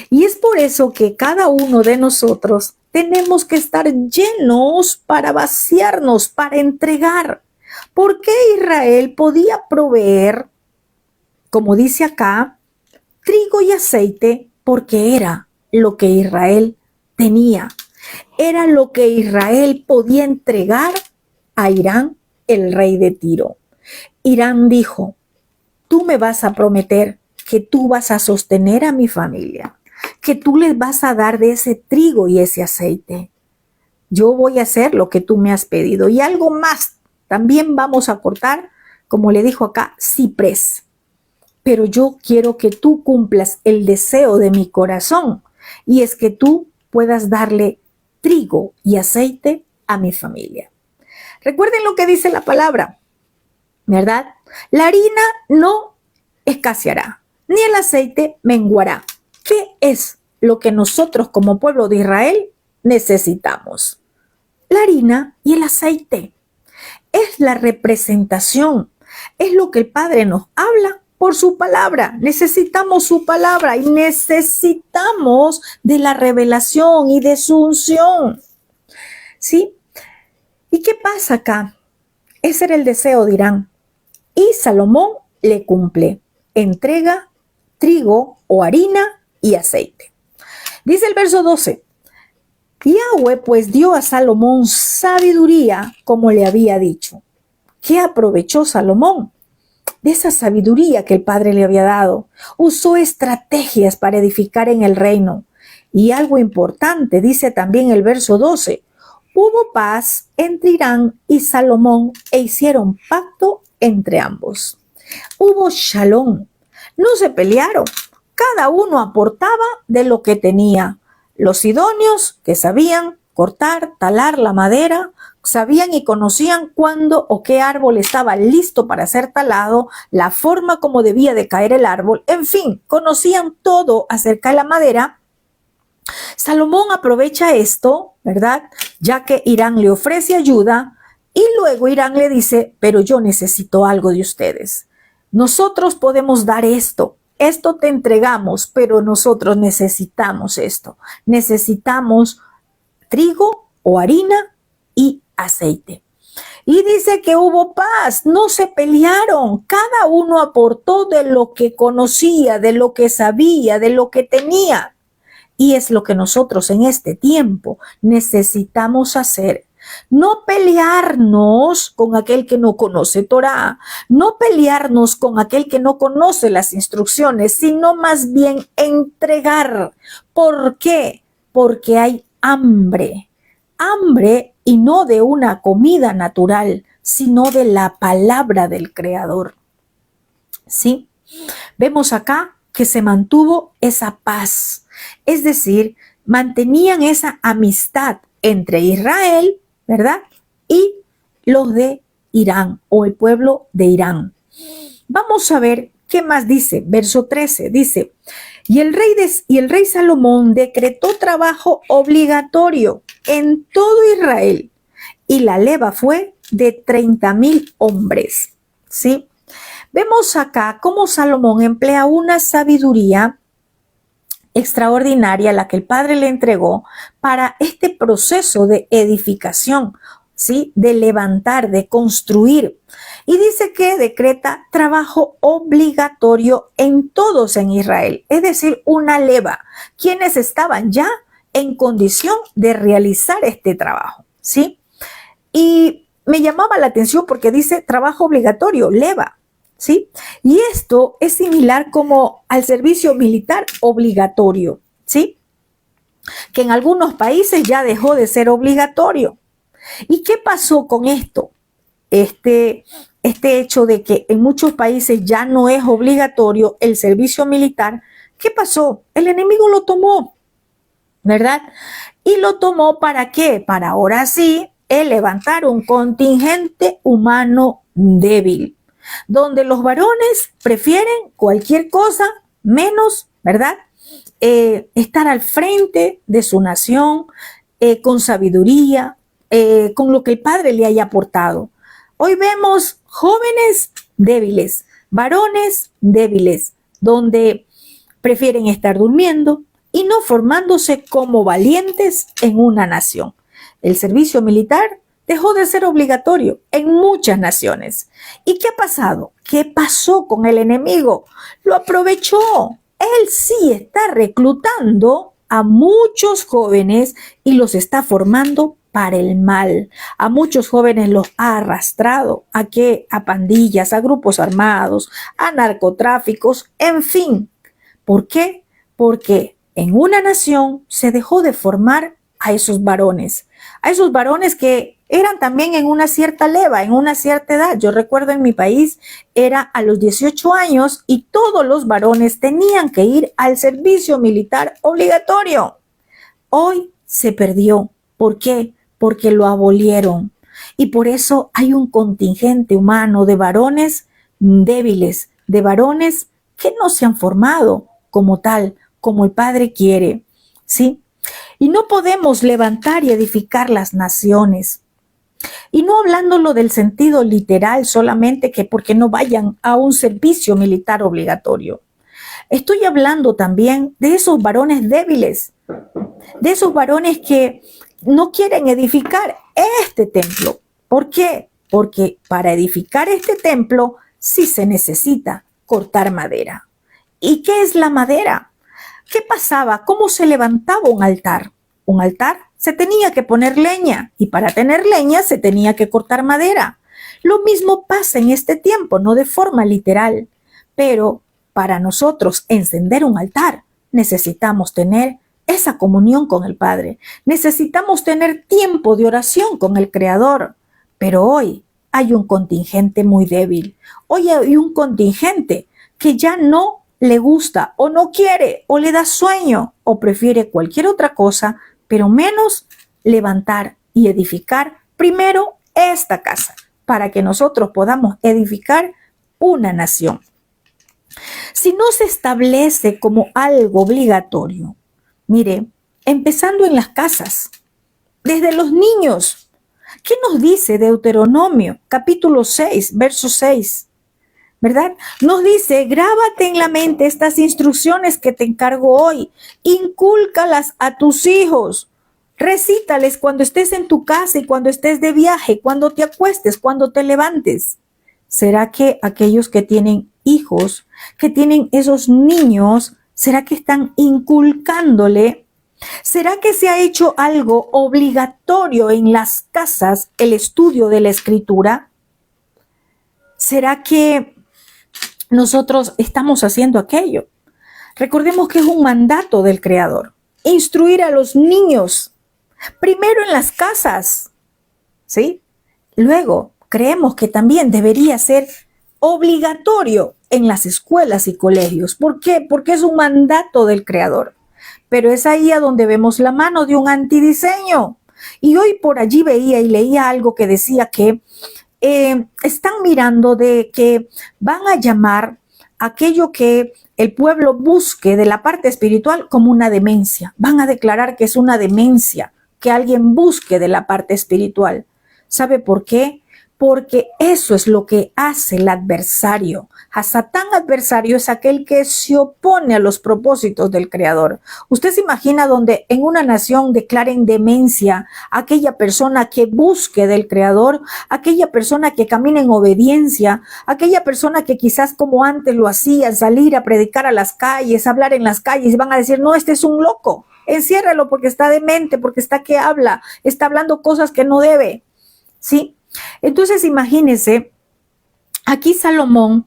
Y es por eso que cada uno de nosotros tenemos que estar llenos para vaciarnos, para entregar. ¿Por qué Israel podía proveer, como dice acá, trigo y aceite? Porque era lo que Israel tenía. Era lo que Israel podía entregar a Irán, el rey de Tiro. Irán dijo: tú me vas a prometer que tú vas a sostener a mi familia, que tú les vas a dar de ese trigo y ese aceite. Yo voy a hacer lo que tú me has pedido. Y algo más, también vamos a cortar, como le dijo acá, ciprés. Pero yo quiero que tú cumplas el deseo de mi corazón, y es que tú puedas darle trigo y aceite a mi familia. Recuerden lo que dice la palabra, ¿verdad? La harina no escaseará, ni el aceite menguará. ¿Qué es lo que nosotros como pueblo de Israel necesitamos? La harina y el aceite. Es la representación, es lo que el Padre nos habla por su palabra. Necesitamos su palabra y necesitamos de la revelación y de su unción. ¿Sí? ¿Y qué pasa acá? Ese era el deseo de Irán. Y Salomón le cumple. Entrega trigo o harina y aceite. Dice el verso 12. Yahweh pues dio a Salomón sabiduría como le había dicho. ¿Qué aprovechó Salomón? De esa sabiduría que el Padre le había dado. Usó estrategias para edificar en el reino. Y algo importante, dice también el verso 12. Hubo paz entre Irán y Salomón e hicieron pacto entre ambos. Hubo shalom. No se pelearon. Cada uno aportaba de lo que tenía. Los idóneos que sabían cortar, talar la madera, sabían y conocían cuándo o qué árbol estaba listo para ser talado, la forma como debía de caer el árbol, en fin, conocían todo acerca de la madera. Salomón aprovecha esto, ¿verdad? Ya que Irán le ofrece ayuda y luego Irán le dice, pero yo necesito algo de ustedes. Nosotros podemos dar esto te entregamos, pero nosotros necesitamos esto. Necesitamos trigo o harina y aceite. Y dice que hubo paz, no se pelearon, cada uno aportó de lo que conocía, de lo que sabía, de lo que tenía. Y es lo que nosotros en este tiempo necesitamos hacer. No pelearnos con aquel que no conoce Torá, no pelearnos con aquel que no conoce las instrucciones, sino más bien entregar. ¿Por qué? Porque hay hambre. Hambre y no de una comida natural, sino de la palabra del Creador. ¿Sí? Vemos acá que se mantuvo esa paz. Es decir, mantenían esa amistad entre Israel, ¿verdad? Y los de Irán o el pueblo de Irán. Vamos a ver qué más dice. Verso 13 dice, y el rey Salomón decretó trabajo obligatorio en todo Israel y la leva fue de 30,000 hombres. ¿Sí? Vemos acá cómo Salomón emplea una sabiduría extraordinaria, la que el Padre le entregó para este proceso de edificación, ¿sí? De levantar, de construir. Y dice que decreta trabajo obligatorio en todos en Israel, es decir, una leva, quienes estaban ya en condición de realizar este trabajo, ¿sí? Y me llamaba la atención porque dice trabajo obligatorio, leva. ¿Sí? Y esto es similar como al servicio militar obligatorio, ¿sí? Que en algunos países ya dejó de ser obligatorio. ¿Y qué pasó con esto? Este hecho de que en muchos países ya no es obligatorio el servicio militar, ¿qué pasó? El enemigo lo tomó. ¿verdad? Y lo tomó ¿para qué? Para ahora sí levantar un contingente humano débil, donde los varones prefieren cualquier cosa menos, ¿verdad? Estar al frente de su nación con sabiduría, con lo que el Padre le haya aportado. Hoy vemos jóvenes débiles, varones débiles, donde prefieren estar durmiendo y no formándose como valientes en una nación. El servicio militar dejó de ser obligatorio en muchas naciones. ¿Y qué ha pasado? ¿Qué pasó con el enemigo? Lo aprovechó. Él sí está reclutando a muchos jóvenes y los está formando para el mal. A muchos jóvenes los ha arrastrado a qué, a pandillas, a grupos armados, a narcotráficos, en fin. ¿Por qué? Porque en una nación se dejó de formar a esos varones que eran también en una cierta leva, en una cierta edad. Yo recuerdo en mi país era a los 18 años y todos los varones tenían que ir al servicio militar obligatorio. Hoy se perdió. ¿Por qué? Porque lo abolieron. Y por eso hay un contingente humano de varones débiles, de varones que no se han formado como tal, como el Padre quiere, ¿sí? Y no podemos levantar y edificar las naciones. Y no hablándolo del sentido literal solamente que porque no vayan a un servicio militar obligatorio. Estoy hablando también de esos varones débiles, de esos varones que no quieren edificar este templo. ¿Por qué? Porque para edificar este templo sí se necesita cortar madera. ¿Y qué es la madera? ¿Qué pasaba? ¿Cómo se levantaba un altar? Un altar se tenía que poner leña y para tener leña se tenía que cortar madera. Lo mismo pasa en este tiempo, no de forma literal, pero para nosotros encender un altar necesitamos tener esa comunión con el Padre. Necesitamos tener tiempo de oración con el Creador. Pero hoy hay un contingente muy débil. Hoy hay un contingente que ya no le gusta o no quiere o le da sueño o prefiere cualquier otra cosa, pero menos levantar y edificar primero esta casa para que nosotros podamos edificar una nación. Si no se establece como algo obligatorio, mire, empezando en las casas, desde los niños, ¿qué nos dice Deuteronomio capítulo 6, verso 6? ¿Verdad? Nos dice, grábate en la mente estas instrucciones que te encargo hoy, incúlcalas a tus hijos, recítales cuando estés en tu casa y cuando estés de viaje, cuando te acuestes, cuando te levantes. ¿Será que aquellos que tienen hijos, que tienen esos niños, será que están inculcándole? ¿Será que se ha hecho algo obligatorio en las casas el estudio de la Escritura? ¿Será que nosotros estamos haciendo aquello? Recordemos que es un mandato del Creador. Instruir a los niños, primero en las casas, ¿sí? Luego, creemos que también debería ser obligatorio en las escuelas y colegios. ¿Por qué? Porque es un mandato del Creador. Pero es ahí a donde vemos la mano de un antidiseño. Y hoy por allí veía y leía algo que decía que están mirando de que van a llamar aquello que el pueblo busque de la parte espiritual como una demencia. Van a declarar que es una demencia que alguien busque de la parte espiritual. ¿Sabe por qué? Porque eso es lo que hace el adversario. A Satán adversario es aquel que se opone a los propósitos del Creador. Usted se imagina donde en una nación declaren demencia a aquella persona que busque del Creador, aquella persona que camina en obediencia, aquella persona que quizás como antes lo hacían, salir a predicar a las calles, hablar en las calles, y van a decir, no, este es un loco, enciérralo porque está demente, porque está que habla, está hablando cosas que no debe, ¿sí? Entonces imagínense, aquí Salomón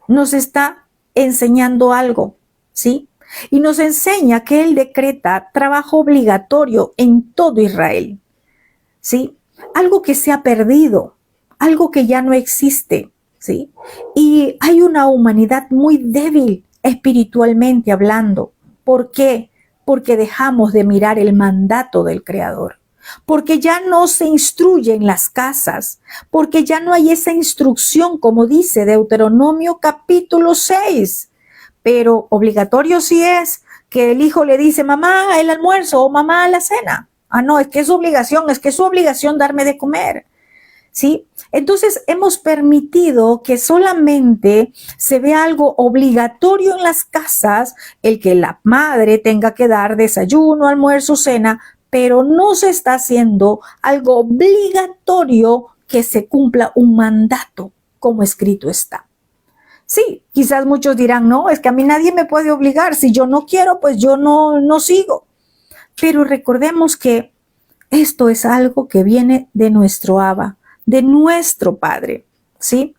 nos está enseñando algo, ¿sí? Y nos enseña que él decreta trabajo obligatorio en todo Israel, ¿sí? Algo que se ha perdido, algo que ya no existe, ¿sí? Y hay una humanidad muy débil espiritualmente hablando. ¿Por qué? Porque dejamos de mirar el mandato del Creador. Porque ya no se instruye en las casas, porque ya no hay esa instrucción, como dice Deuteronomio capítulo 6. Pero obligatorio sí es que el hijo le dice, mamá, el almuerzo o mamá, la cena. Ah, no, es que es su obligación darme de comer. ¿Sí? Entonces hemos permitido que solamente se vea algo obligatorio en las casas, el que la madre tenga que dar desayuno, almuerzo, cena, pero no se está haciendo algo obligatorio que se cumpla un mandato como escrito está. Sí, quizás muchos dirán, no, es que a mí nadie me puede obligar, si yo no quiero, pues yo no sigo. Pero recordemos que esto es algo que viene de nuestro Abba, de nuestro Padre, ¿sí?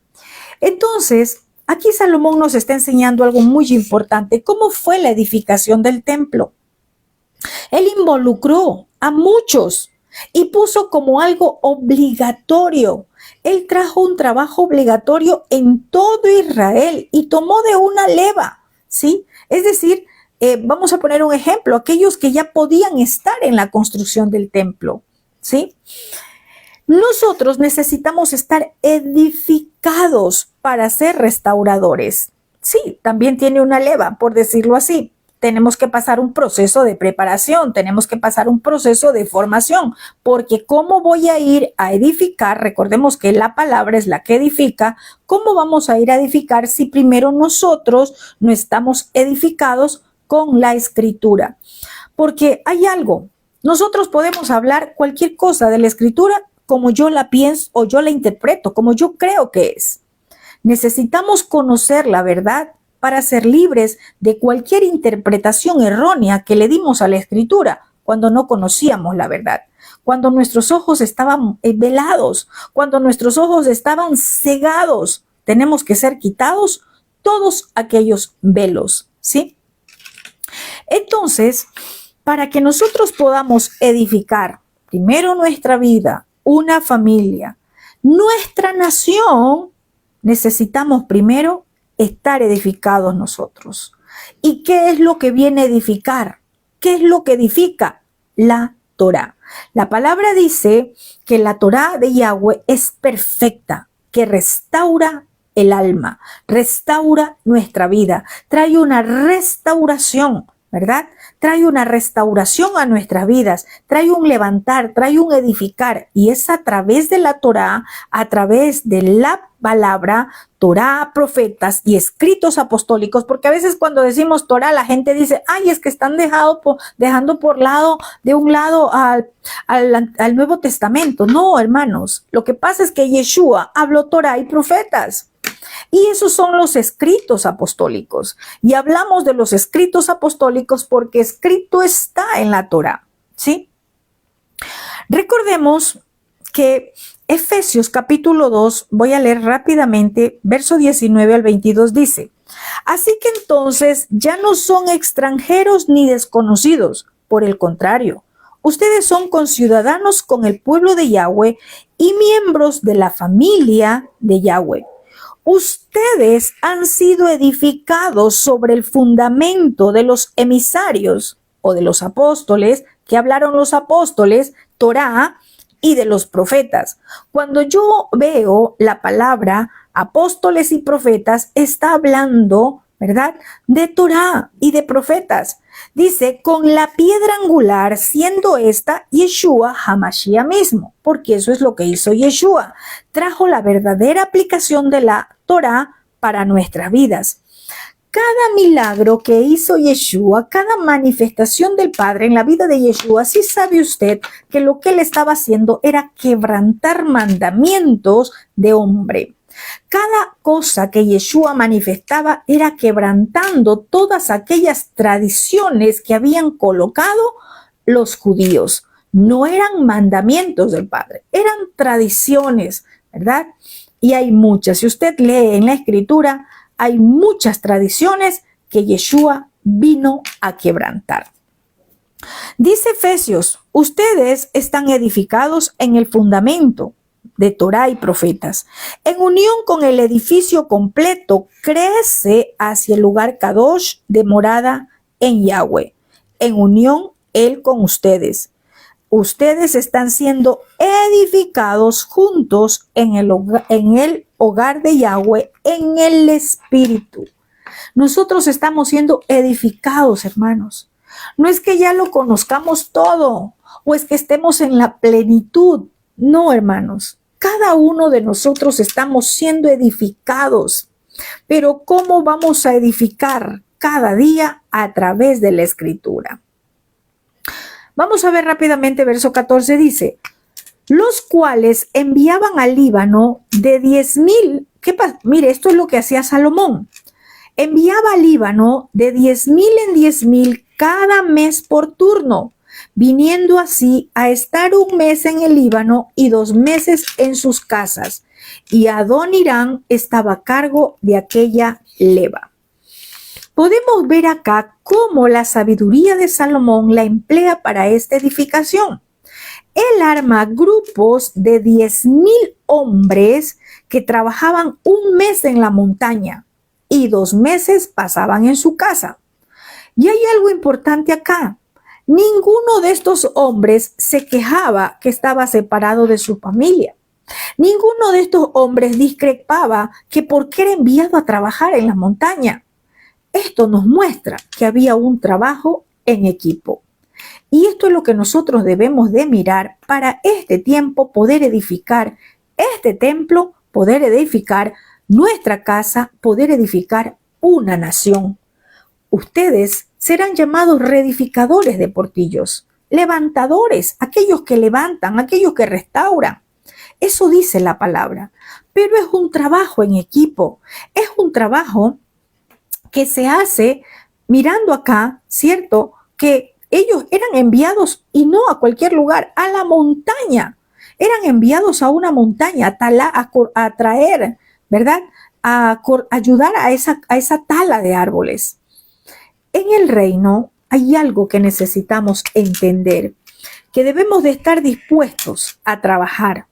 Entonces, aquí Salomón nos está enseñando algo muy importante. ¿Cómo fue la edificación del templo? Él involucró a muchos y puso como algo obligatorio. Él trajo un trabajo obligatorio en todo Israel y tomó de una leva, ¿sí? Es decir, vamos a poner un ejemplo, aquellos que ya podían estar en la construcción del templo, ¿sí? Nosotros necesitamos estar edificados para ser restauradores. Sí, también tiene una leva, por decirlo así. Tenemos que pasar un proceso de preparación, tenemos que pasar un proceso de formación, porque ¿cómo voy a ir a edificar? Recordemos que la palabra es la que edifica. ¿Cómo vamos a ir a edificar si primero nosotros no estamos edificados con la escritura? Porque hay algo, nosotros podemos hablar cualquier cosa de la escritura como yo la pienso o yo la interpreto, como yo creo que es. Necesitamos conocer la verdad para ser libres de cualquier interpretación errónea que le dimos a la escritura cuando no conocíamos la verdad, cuando nuestros ojos estaban velados, cuando nuestros ojos estaban cegados. Tenemos que ser quitados todos aquellos velos, ¿sí? Entonces, para que nosotros podamos edificar primero nuestra vida, una familia, nuestra nación, necesitamos primero estar edificados nosotros. ¿Y qué es lo que viene a edificar? ¿Qué es lo que edifica? La Torá. La palabra dice que la Torá de Yahweh es perfecta, que restaura el alma, restaura nuestra vida, trae una restauración, ¿verdad? Trae una restauración a nuestras vidas, trae un levantar, trae un edificar, y es a través de la Torá, a través de la palabra, Torá, profetas y escritos apostólicos, porque a veces cuando decimos Torá la gente dice, ay, es que están dejando por lado, de un lado al Nuevo Testamento. No, hermanos, lo que pasa es que Yeshua habló Torá y profetas. Y esos son los escritos apostólicos. Y hablamos de los escritos apostólicos porque escrito está en la Torá, ¿sí? Recordemos que Efesios capítulo 2, voy a leer rápidamente, verso 19 al 22 dice, así que entonces ya no son extranjeros ni desconocidos, por el contrario, ustedes son conciudadanos con el pueblo de Yahweh y miembros de la familia de Yahweh. Ustedes han sido edificados sobre el fundamento de los emisarios o de los apóstoles, que hablaron los apóstoles, Torá, y de los profetas. Cuando yo veo la palabra apóstoles y profetas, está hablando, ¿verdad?, de Torá y de profetas. Dice, con la piedra angular, siendo esta Yeshua HaMashiach mismo, porque eso es lo que hizo Yeshua. Trajo la verdadera aplicación de la Torá para nuestras vidas. Cada milagro que hizo Yeshua, cada manifestación del Padre en la vida de Yeshua, sí sabe usted que lo que él estaba haciendo era quebrantar mandamientos de hombre. Cada cosa que Yeshua manifestaba era quebrantando todas aquellas tradiciones que habían colocado los judíos. No eran mandamientos del Padre, eran tradiciones, ¿verdad? Y hay muchas. Si usted lee en la Escritura, hay muchas tradiciones que Yeshua vino a quebrantar. Dice Efesios, ustedes están edificados en el fundamento de Torá y profetas. En unión con el edificio completo, crece hacia el lugar Kadosh de morada en Yahweh. en unión Él con ustedes. Ustedes están siendo edificados juntos en el hogar de Yahweh, en el Espíritu. Nosotros estamos siendo edificados, hermanos. No es que ya lo conozcamos todo o es que estemos en la plenitud. No, hermanos. Cada uno de nosotros estamos siendo edificados. Pero ¿cómo vamos a edificar? Cada día a través de la Escritura. Vamos a ver rápidamente, verso 14 dice, los cuales enviaban al Líbano de 10,000. Mire, esto es lo que hacía Salomón. Enviaba al Líbano de 10,000 en 10,000 cada mes por turno, viniendo así a estar 1 mes en el Líbano y 2 meses en sus casas. Y Adonirán estaba a cargo de aquella leva. Podemos ver acá cómo la sabiduría de Salomón la emplea para esta edificación. Él arma grupos de 10,000 hombres que trabajaban 1 mes en la montaña y 2 meses pasaban en su casa. Y hay algo importante acá. Ninguno de estos hombres se quejaba que estaba separado de su familia. Ninguno de estos hombres discrepaba que por qué era enviado a trabajar en la montaña. Esto nos muestra que había un trabajo en equipo. Y esto es lo que nosotros debemos de mirar para este tiempo, poder edificar este templo, poder edificar nuestra casa, poder edificar una nación. Ustedes serán llamados reedificadores de portillos, levantadores, aquellos que levantan, aquellos que restauran. Eso dice la palabra. Pero es un trabajo en equipo, es un trabajo que se hace mirando acá, ¿cierto? Que ellos eran enviados y no a cualquier lugar, a la montaña. Eran enviados a una montaña a traer, ¿verdad? A ayudar a esa tala de árboles. En el reino hay algo que necesitamos entender, que debemos de estar dispuestos a trabajar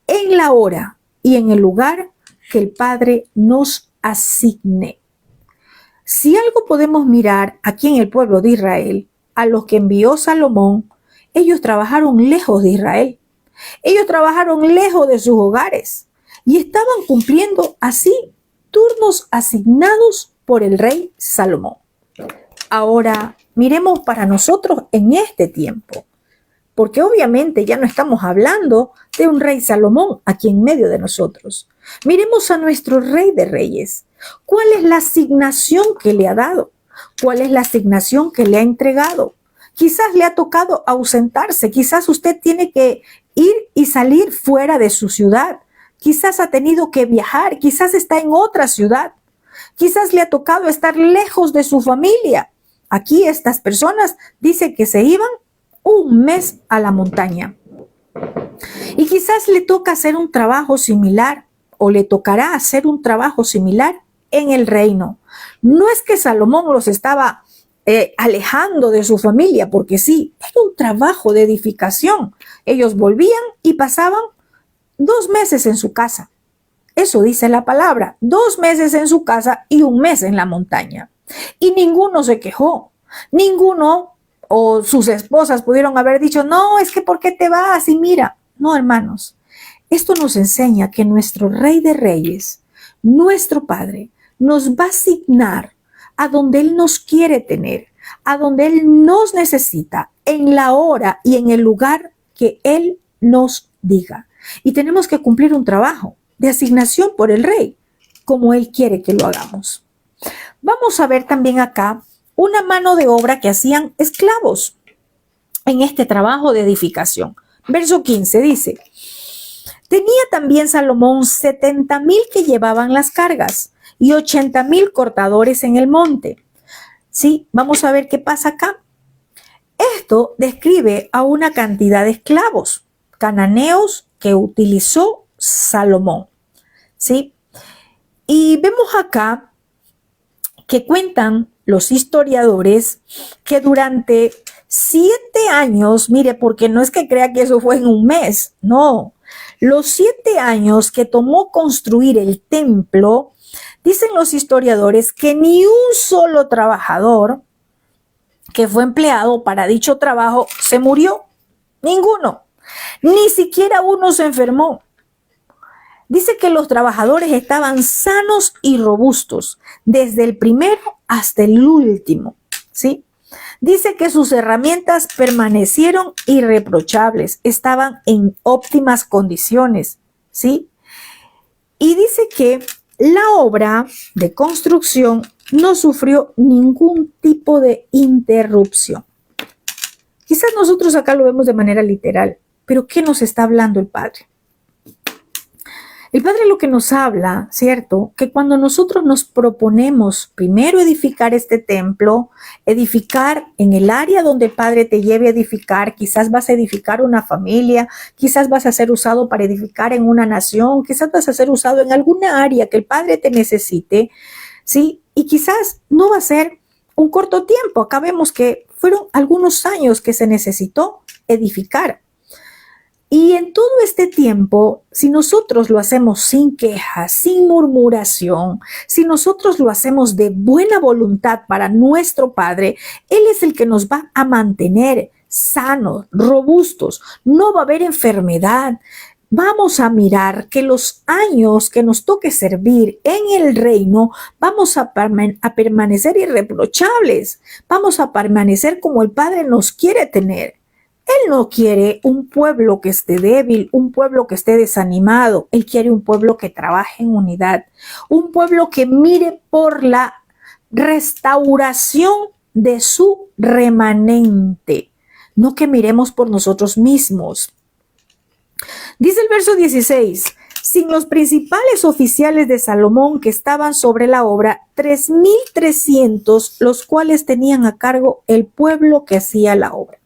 en la hora y en el lugar que el Padre nos asigne. Si algo podemos mirar aquí en el pueblo de Israel, a los que envió Salomón, ellos trabajaron lejos de Israel. Ellos trabajaron lejos de sus hogares y estaban cumpliendo así turnos asignados por el rey Salomón. Ahora, miremos para nosotros en este tiempo, porque obviamente ya no estamos hablando de un rey Salomón aquí en medio de nosotros. Miremos a nuestro Rey de Reyes. ¿Cuál es la asignación que le ha dado? ¿Cuál es la asignación que le ha entregado? Quizás le ha tocado ausentarse, quizás usted tiene que ir y salir fuera de su ciudad, quizás ha tenido que viajar, quizás está en otra ciudad, quizás le ha tocado estar lejos de su familia. Aquí estas personas dicen que se iban 1 mes a la montaña. Y quizás le toca hacer un trabajo similar o le tocará hacer un trabajo similar en el reino. No es que Salomón los estaba alejando de su familia, porque sí, era un trabajo de edificación. Ellos volvían y pasaban 2 meses en su casa. Eso dice la palabra, 2 meses en su casa y 1 mes en la montaña. Y ninguno se quejó, ninguno o sus esposas pudieron haber dicho, no, es que ¿por qué te vas? Y mira, no, hermanos, esto nos enseña que nuestro Rey de Reyes, nuestro Padre, nos va a asignar a donde Él nos quiere tener, a donde Él nos necesita, en la hora y en el lugar que Él nos diga. Y tenemos que cumplir un trabajo de asignación por el Rey, como Él quiere que lo hagamos. Vamos a ver también acá una mano de obra que hacían esclavos en este trabajo de edificación. Verso 15 dice, tenía también Salomón 70,000 que llevaban las cargas y 80,000 cortadores en el monte. Sí, vamos a ver qué pasa acá. Esto describe a una cantidad de esclavos cananeos que utilizó Salomón. ¿Sí? Y vemos acá que cuentan los historiadores que durante 7 años, mire, porque no es que crea que eso fue en 1 mes, no, los 7 años que tomó construir el templo, dicen los historiadores que ni un solo trabajador que fue empleado para dicho trabajo se murió. Ninguno. Ni siquiera uno se enfermó. Dice que los trabajadores estaban sanos y robustos, desde el primero hasta el último, ¿sí? Dice que sus herramientas permanecieron irreprochables, estaban en óptimas condiciones, ¿sí? Y dice que la obra de construcción no sufrió ningún tipo de interrupción. Quizás nosotros acá lo vemos de manera literal, pero ¿qué nos está hablando el Padre? El Padre lo que nos habla, ¿cierto? Que cuando nosotros nos proponemos primero edificar este templo, edificar en el área donde el Padre te lleve a edificar, quizás vas a edificar una familia, quizás vas a ser usado para edificar en una nación, quizás vas a ser usado en alguna área que el Padre te necesite, ¿sí? Y quizás no va a ser un corto tiempo. Acá vemos que fueron algunos años que se necesitó edificar. Y en todo este tiempo, si nosotros lo hacemos sin queja, sin murmuración, si nosotros lo hacemos de buena voluntad para nuestro Padre, Él es el que nos va a mantener sanos, robustos. No va a haber enfermedad. Vamos a mirar que los años que nos toque servir en el reino, vamos a permanecer irreprochables. Vamos a permanecer como el Padre nos quiere tener. Él no quiere un pueblo que esté débil, un pueblo que esté desanimado. Él quiere un pueblo que trabaje en unidad, un pueblo que mire por la restauración de su remanente, no que miremos por nosotros mismos. Dice el verso 16, sin los principales oficiales de Salomón que estaban sobre la obra, 3,300, los cuales tenían a cargo el pueblo que hacía la obra.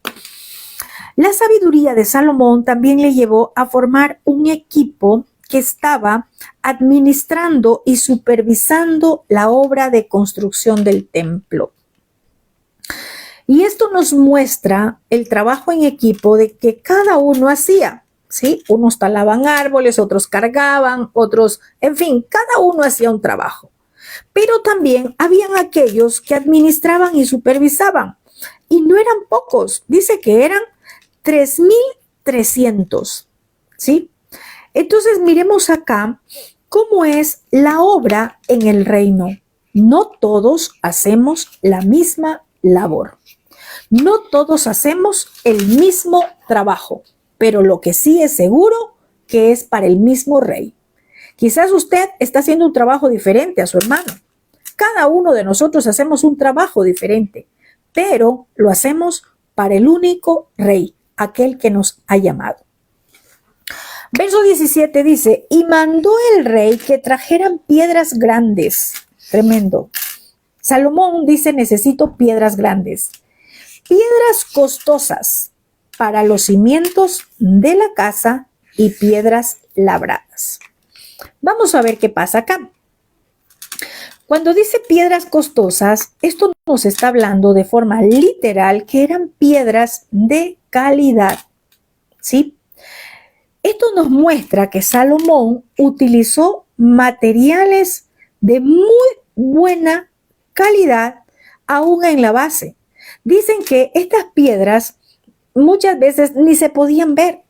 La sabiduría de Salomón también le llevó a formar un equipo que estaba administrando y supervisando la obra de construcción del templo. Y esto nos muestra el trabajo en equipo de que cada uno hacía, ¿sí? Unos talaban árboles, otros cargaban, otros, en fin, cada uno hacía un trabajo. Pero también habían aquellos que administraban y supervisaban. Y no eran pocos, dice que eran 3,300, ¿sí? Entonces miremos acá cómo es la obra en el reino. No todos hacemos la misma labor. No todos hacemos el mismo trabajo, pero lo que sí es seguro que es para el mismo rey. Quizás usted está haciendo un trabajo diferente a su hermano. Cada uno de nosotros hacemos un trabajo diferente, pero lo hacemos para el único rey, aquel que nos ha llamado. Verso 17 dice, y mandó el rey que trajeran piedras grandes. Tremendo. Salomón dice, necesito piedras grandes. Piedras costosas para los cimientos de la casa y piedras labradas. Vamos a ver qué pasa acá. Cuando dice piedras costosas, esto nos está hablando de forma literal que eran piedras de calidad, ¿sí? Esto nos muestra que Salomón utilizó materiales de muy buena calidad aún en la base. Dicen que estas piedras muchas veces ni se podían ver.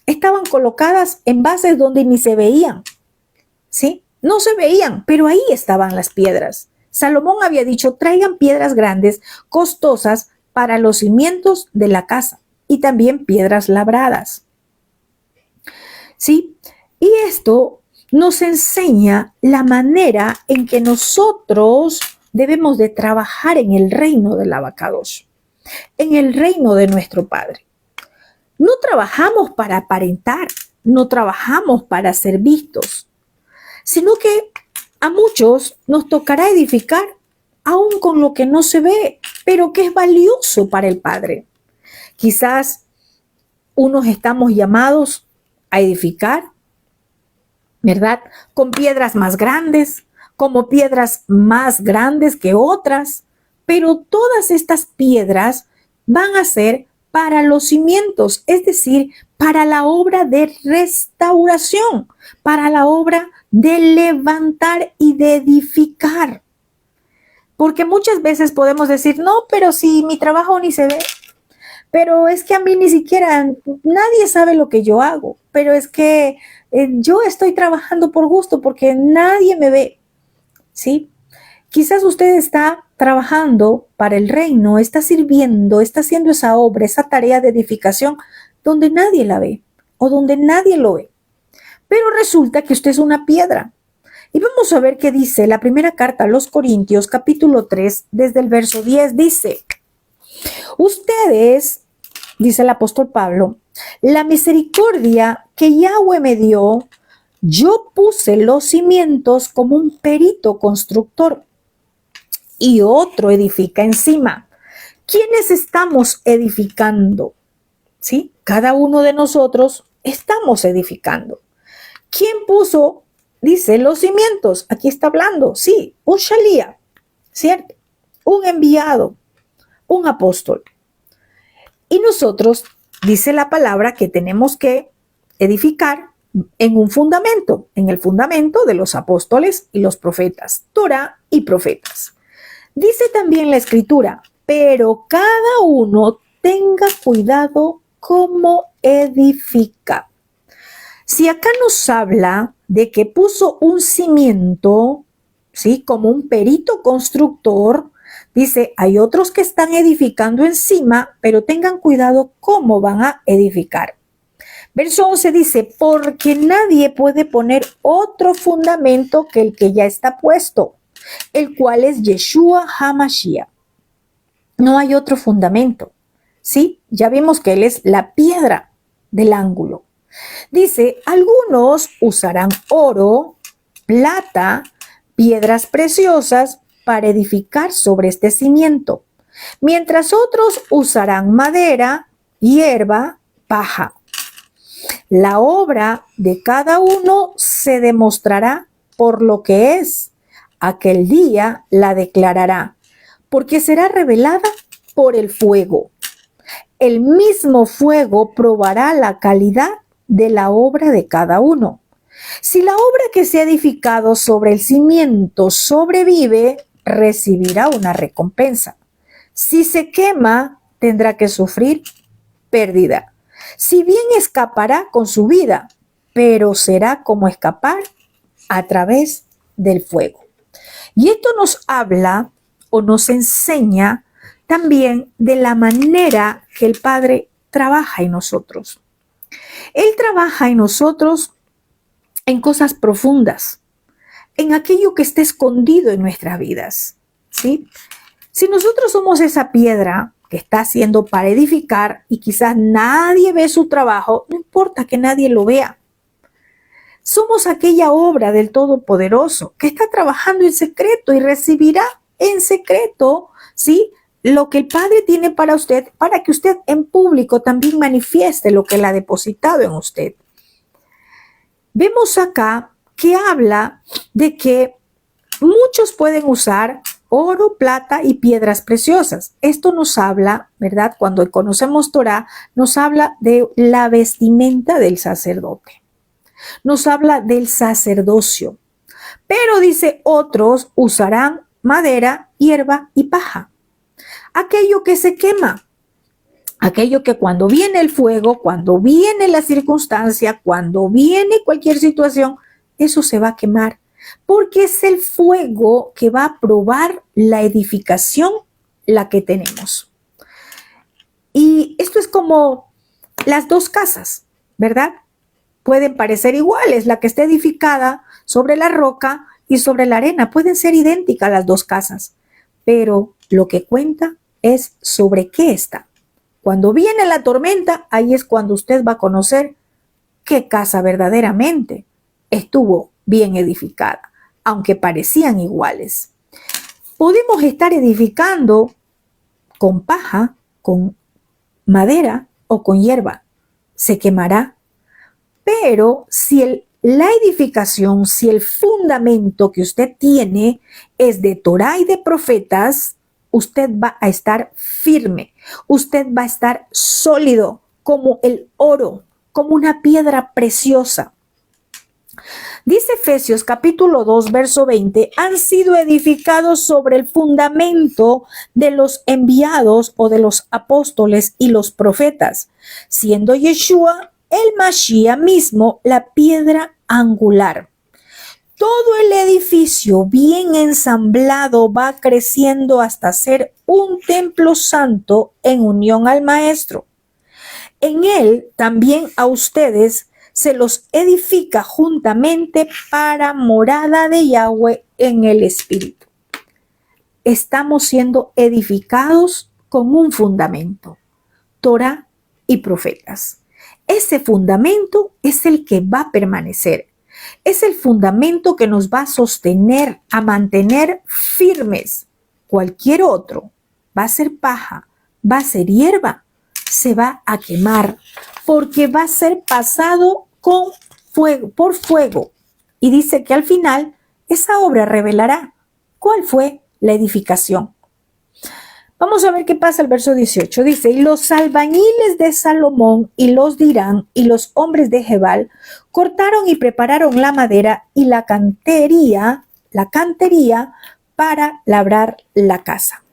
Estaban colocadas en bases donde ni se veían, ¿sí? No se veían, pero ahí estaban las piedras. Salomón había dicho, traigan piedras grandes, costosas para los cimientos de la casa y también piedras labradas. ¿Sí? Y esto nos enseña la manera en que nosotros debemos de trabajar en el reino del Abacadosh, en el reino de nuestro Padre. No trabajamos para aparentar, no trabajamos para ser vistos, sino que a muchos nos tocará edificar aún con lo que no se ve, pero que es valioso para el Padre. Quizás unos estamos llamados a edificar, ¿verdad? Con piedras más grandes, como piedras más grandes que otras, pero todas estas piedras van a ser para los cimientos, es decir, para la obra de restauración, para la obra de levantar y de edificar. Porque muchas veces podemos decir, no, pero si mi trabajo ni se ve, pero es que a mí ni siquiera, nadie sabe lo que yo hago, pero es que yo estoy trabajando por gusto porque nadie me ve, ¿sí? Quizás usted está trabajando para el reino, está sirviendo, está haciendo esa obra, esa tarea de edificación donde nadie la ve o donde nadie lo ve. Pero resulta que usted es una piedra. Y vamos a ver qué dice la primera carta a los Corintios, capítulo 3, desde el verso 10, dice, ustedes, dice el apóstol Pablo, la misericordia que Yahweh me dio, yo puse los cimientos como un perito constructor y otro edifica encima. ¿Quiénes estamos edificando? ¿Sí? Cada uno de nosotros estamos edificando. ¿Quién puso, dice, los cimientos? Aquí está hablando, sí, un shalía, ¿cierto? Un enviado, un apóstol. Y nosotros, dice la palabra, que tenemos que edificar en un fundamento, en el fundamento de los apóstoles y los profetas, Torah y profetas. Dice también la escritura, pero cada uno tenga cuidado cómo edifica. Si acá nos habla de que puso un cimiento, ¿sí? Como un perito constructor, dice, hay otros que están edificando encima, pero tengan cuidado cómo van a edificar. Verso 11 dice, porque nadie puede poner otro fundamento que el que ya está puesto, el cual es Yeshua HaMashiach. No hay otro fundamento, ¿sí? Ya vimos que él es la piedra del ángulo. Dice, algunos usarán oro, plata, piedras preciosas para edificar sobre este cimiento, mientras otros usarán madera, hierba, paja. La obra de cada uno se demostrará por lo que es. Aquel día la declarará, porque será revelada por el fuego. El mismo fuego probará la calidad de la obra de cada uno. Si la obra que se ha edificado sobre el cimiento sobrevive, recibirá una recompensa. Si se quema, tendrá que sufrir pérdida. Si bien escapará con su vida, pero será como escapar a través del fuego. Y esto nos habla o nos enseña también de la manera que el Padre trabaja en nosotros. Él trabaja en nosotros en cosas profundas, en aquello que está escondido en nuestras vidas, ¿sí? Si nosotros somos esa piedra que está haciendo para edificar y quizás nadie ve su trabajo, no importa que nadie lo vea. Somos aquella obra del Todopoderoso que está trabajando en secreto y recibirá en secreto, ¿sí?, lo que el Padre tiene para usted, para que usted en público también manifieste lo que Él ha depositado en usted. Vemos acá que habla de que muchos pueden usar oro, plata y piedras preciosas. Esto nos habla, ¿verdad? Cuando conocemos Torah, nos habla de la vestimenta del sacerdote. Nos habla del sacerdocio. Pero dice, otros usarán madera, hierba y paja. Aquello que se quema, aquello que cuando viene el fuego, cuando viene la circunstancia, cuando viene cualquier situación, eso se va a quemar, porque es el fuego que va a probar la edificación, la que tenemos. Y esto es como las dos casas, ¿verdad? Pueden parecer iguales, la que está edificada sobre la roca y sobre la arena, pueden ser idénticas las dos casas, pero lo que cuenta es sobre qué está. Cuando viene la tormenta, ahí es cuando usted va a conocer qué casa verdaderamente estuvo bien edificada, aunque parecían iguales. Podemos estar edificando con paja, con madera o con hierba. Se quemará. Pero si la edificación, si el fundamento que usted tiene es de Torah y de profetas, usted va a estar firme, usted va a estar sólido como el oro, como una piedra preciosa. Dice Efesios capítulo 2, verso 20, han sido edificados sobre el fundamento de los enviados o de los apóstoles y los profetas, siendo Yeshua el Mashiach mismo la piedra angular. Todo el edificio bien ensamblado va creciendo hasta ser un templo santo en unión al Maestro. En él también a ustedes se los edifica juntamente para morada de Yahweh en el Espíritu. Estamos siendo edificados con un fundamento, Torah y profetas. Ese fundamento es el que va a permanecer. Es el fundamento que nos va a sostener, a mantener firmes. Cualquier otro va a ser paja, va a ser hierba, se va a quemar, porque va a ser pasado con fuego, por fuego. Y dice que al final esa obra revelará cuál fue la edificación. Vamos a ver qué pasa el verso 18. Dice, y los albañiles de Salomón y los de Hirán y los hombres de Jebal cortaron y prepararon la madera y la cantería para labrar la casa.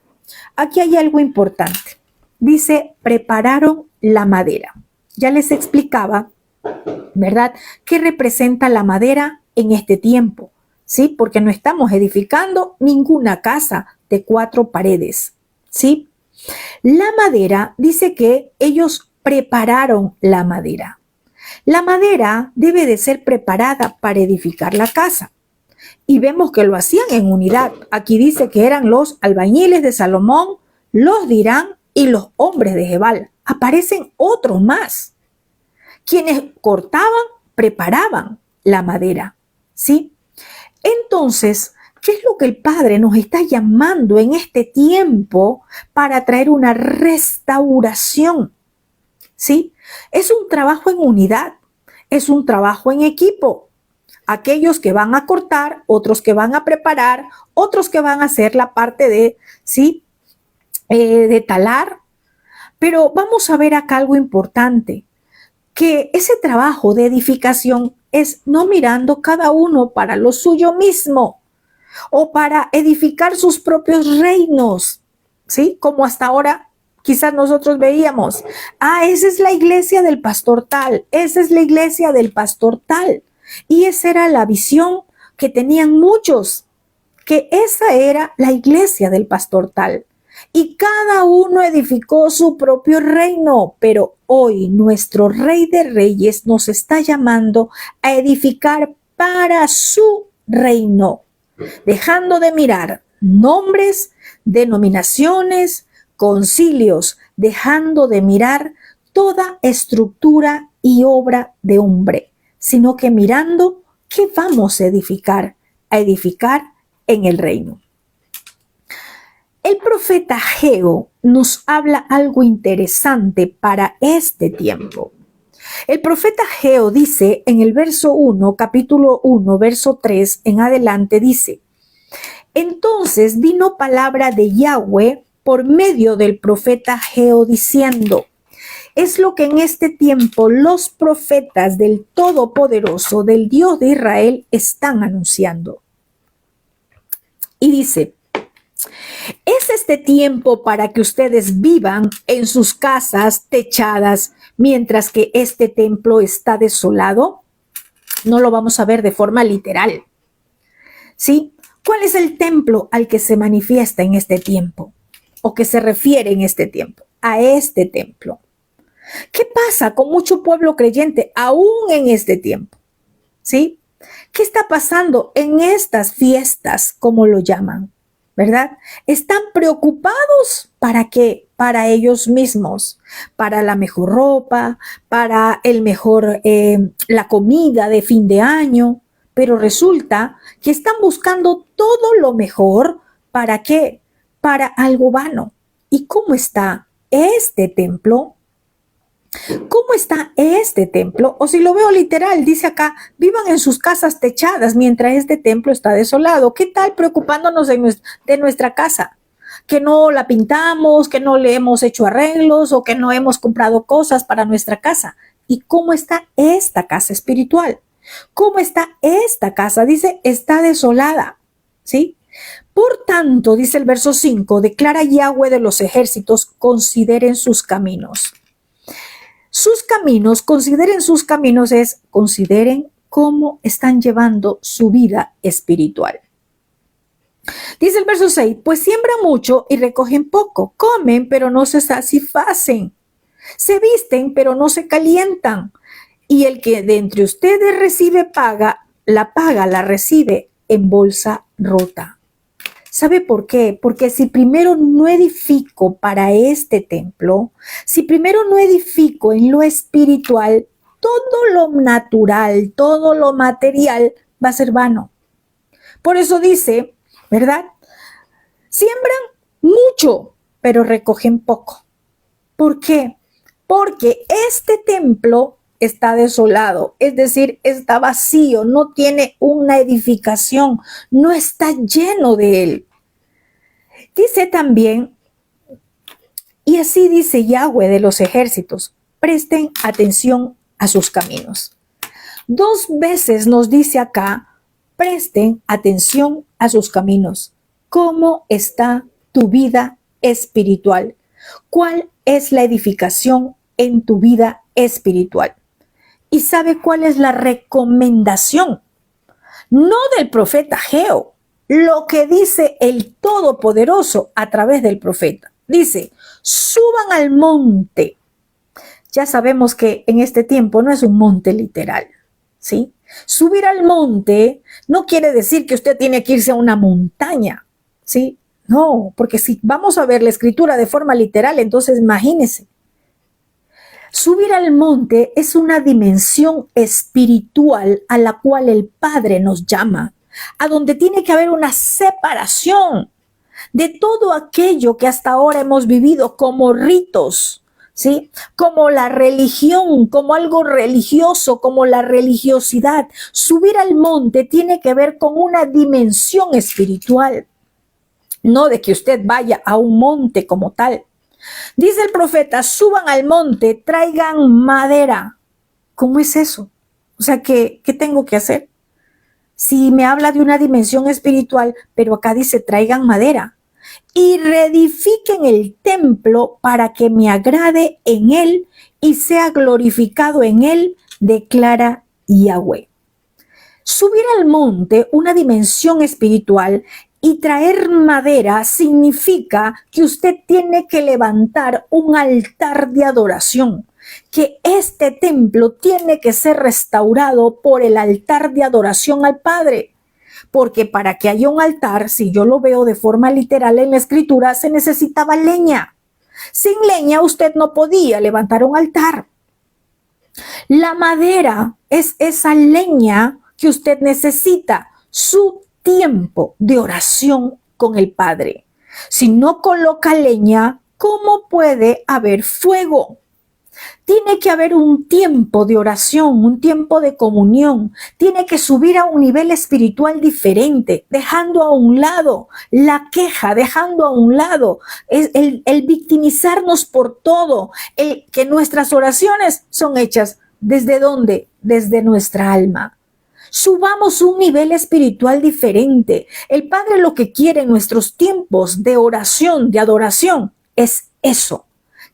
Aquí hay algo importante. Dice, prepararon la madera. Ya les explicaba, ¿verdad?, qué representa la madera en este tiempo, ¿sí? Porque no estamos edificando ninguna casa de 4 paredes, ¿sí? La madera, dice que ellos prepararon la madera. La madera debe de ser preparada para edificar la casa. Y vemos que lo hacían en unidad. Aquí dice que eran los albañiles de Salomón, los de Hirán y los hombres de Jebal. Aparecen otros más, quienes cortaban, preparaban la madera, ¿sí? Entonces, ¿qué es lo que el Padre nos está llamando en este tiempo para traer una restauración? ¿Sí? Es un trabajo en unidad, es un trabajo en equipo. Aquellos que van a cortar, otros que van a preparar, otros que van a hacer la parte de, ¿sí?, de talar. Pero vamos a ver acá algo importante, que ese trabajo de edificación es no mirando cada uno para lo suyo mismo o para edificar sus propios reinos, ¿sí? Como hasta ahora quizás nosotros veíamos, esa es la iglesia del pastor tal, esa es la iglesia del pastor tal. Y esa era la visión que tenían muchos, que esa era la iglesia del pastor tal. Y cada uno edificó su propio reino, pero hoy nuestro Rey de Reyes nos está llamando a edificar para su reino, dejando de mirar nombres, denominaciones, concilios, dejando de mirar toda estructura y obra de hombre, sino que mirando qué vamos a edificar en el reino. El profeta Ageo nos habla algo interesante para este tiempo. El profeta Ageo dice en el verso 1, capítulo 1, verso 3 en adelante, dice, entonces vino palabra de Yahweh por medio del profeta Ageo diciendo, es lo que en este tiempo los profetas del Todopoderoso, del Dios de Israel, están anunciando. Y dice, ¿es este tiempo para que ustedes vivan en sus casas techadas mientras que este templo está desolado? No lo vamos a ver de forma literal, ¿sí? ¿Cuál es el templo al que se manifiesta en este tiempo? ¿O que se refiere en este tiempo? A este templo. ¿Qué pasa con mucho pueblo creyente aún en este tiempo? ¿Sí? ¿Qué está pasando en estas fiestas, como lo llaman? ¿Verdad? Están preocupados ¿para qué? Para ellos mismos, para la mejor ropa, para la comida de fin de año, pero resulta que están buscando todo lo mejor, ¿para qué? Para algo vano. ¿Y cómo está este templo? ¿Cómo está este templo? O si lo veo literal, dice acá, vivan en sus casas techadas mientras este templo está desolado. ¿Qué tal preocupándonos de nuestra casa? Que no la pintamos, que no le hemos hecho arreglos o que no hemos comprado cosas para nuestra casa. ¿Y cómo está esta casa espiritual? ¿Cómo está esta casa? Dice, está desolada, ¿sí? Por tanto, dice el verso 5, declara Yahweh de los ejércitos, consideren sus caminos. Sus caminos, consideren sus caminos es, consideren cómo están llevando su vida espiritual. Dice el verso 6, pues siembran mucho y recogen poco, comen pero no se satisfacen, se visten pero no se calientan, y el que de entre ustedes recibe paga la recibe en bolsa rota. ¿Sabe por qué? Porque si primero no edifico para este templo, si primero no edifico en lo espiritual, todo lo natural, todo lo material va a ser vano. Por eso dice, ¿verdad? Siembran mucho, pero recogen poco. ¿Por qué? Porque este templo está desolado, es decir, está vacío, no tiene una edificación, no está lleno de él. Dice también, y así dice Yahweh de los ejércitos, presten atención a sus caminos. 2 veces nos dice acá, presten atención a sus caminos. ¿Cómo está tu vida espiritual? ¿Cuál es la edificación en tu vida espiritual? ¿Y sabe cuál es la recomendación? No del profeta Ageo, lo que dice el Todopoderoso a través del profeta. Dice, suban al monte. Ya sabemos que en este tiempo no es un monte literal, ¿sí? Subir al monte no quiere decir que usted tiene que irse a una montaña, ¿sí? No, porque si vamos a ver la escritura de forma literal, entonces imagínese. Subir al monte es una dimensión espiritual a la cual el Padre nos llama, a donde tiene que haber una separación de todo aquello que hasta ahora hemos vivido como ritos, ¿sí? Como la religión, como algo religioso, como la religiosidad. Subir al monte tiene que ver con una dimensión espiritual, no de que usted vaya a un monte como tal. Dice el profeta, suban al monte, traigan madera. ¿Cómo es eso? O sea, ¿qué tengo que hacer? Si me habla de una dimensión espiritual, pero acá dice, traigan madera y reedifiquen el templo para que me agrade en él y sea glorificado en él, declara Yahweh. Subir al monte, una dimensión espiritual, y traer madera significa que usted tiene que levantar un altar de adoración, que este templo tiene que ser restaurado por el altar de adoración al Padre. Porque para que haya un altar, si yo lo veo de forma literal en la escritura, se necesitaba leña. Sin leña usted no podía levantar un altar. La madera es esa leña que usted necesita, su tiempo de oración con el Padre. Si no coloca leña, ¿cómo puede haber fuego? Tiene que haber un tiempo de oración, un tiempo de comunión. Tiene que subir a un nivel espiritual diferente, dejando a un lado la queja, dejando a un lado el victimizarnos por todo, el que nuestras oraciones son hechas ¿desde dónde? Desde nuestra alma. Subamos un nivel espiritual diferente. El Padre lo que quiere en nuestros tiempos de oración, de adoración, es eso,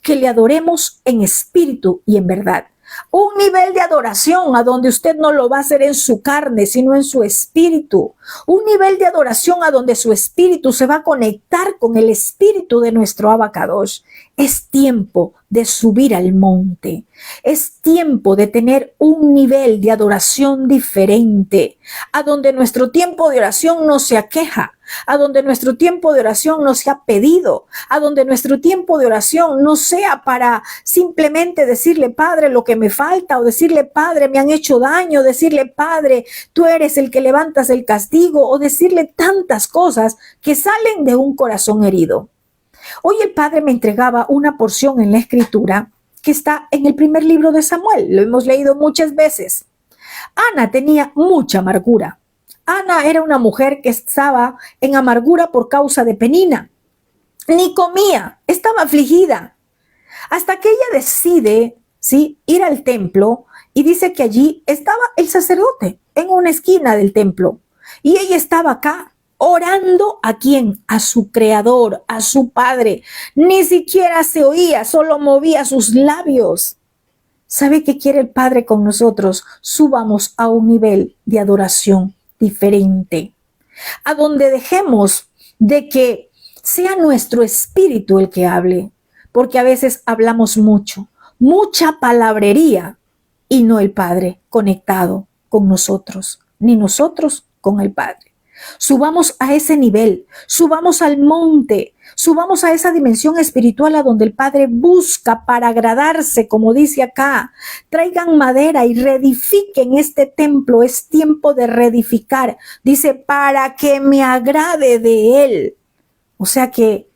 que le adoremos en espíritu y en verdad. Un nivel de adoración a donde usted no lo va a hacer en su carne, sino en su espíritu. Un nivel de adoración a donde su espíritu se va a conectar con el espíritu de nuestro Abacadosh. Es tiempo de subir al monte. Es tiempo de tener un nivel de adoración diferente, a donde nuestro tiempo de oración no se aqueja, a donde nuestro tiempo de oración no sea pedido, a donde nuestro tiempo de oración no sea para simplemente decirle, Padre, lo que me falta, o decirle, Padre, me han hecho daño, decirle, Padre, tú eres el que levantas el castigo, o decirle tantas cosas que salen de un corazón herido. Hoy el Padre me entregaba una porción en la Escritura que está en el primer libro de Samuel. Lo hemos leído muchas veces. Ana tenía mucha amargura. Ana era una mujer que estaba en amargura por causa de Penina. Ni comía, estaba afligida. Hasta que ella decide ¿sí? Ir al templo, y dice que allí estaba el sacerdote en una esquina del templo y ella estaba acá orando. ¿A quién? A su creador, a su padre. Ni siquiera se oía, solo movía sus labios. ¿Sabe qué quiere el Padre con nosotros? Subamos a un nivel de adoración diferente, a donde dejemos de que sea nuestro espíritu el que hable, porque a veces hablamos mucho, mucha palabrería, y no el Padre conectado con nosotros, ni nosotros con el Padre. Subamos a ese nivel, subamos al monte, subamos a esa dimensión espiritual a donde el Padre busca para agradarse, como dice acá. Traigan madera y reedifiquen este templo. Es tiempo de reedificar. Dice, para que me agrade de Él. O sea que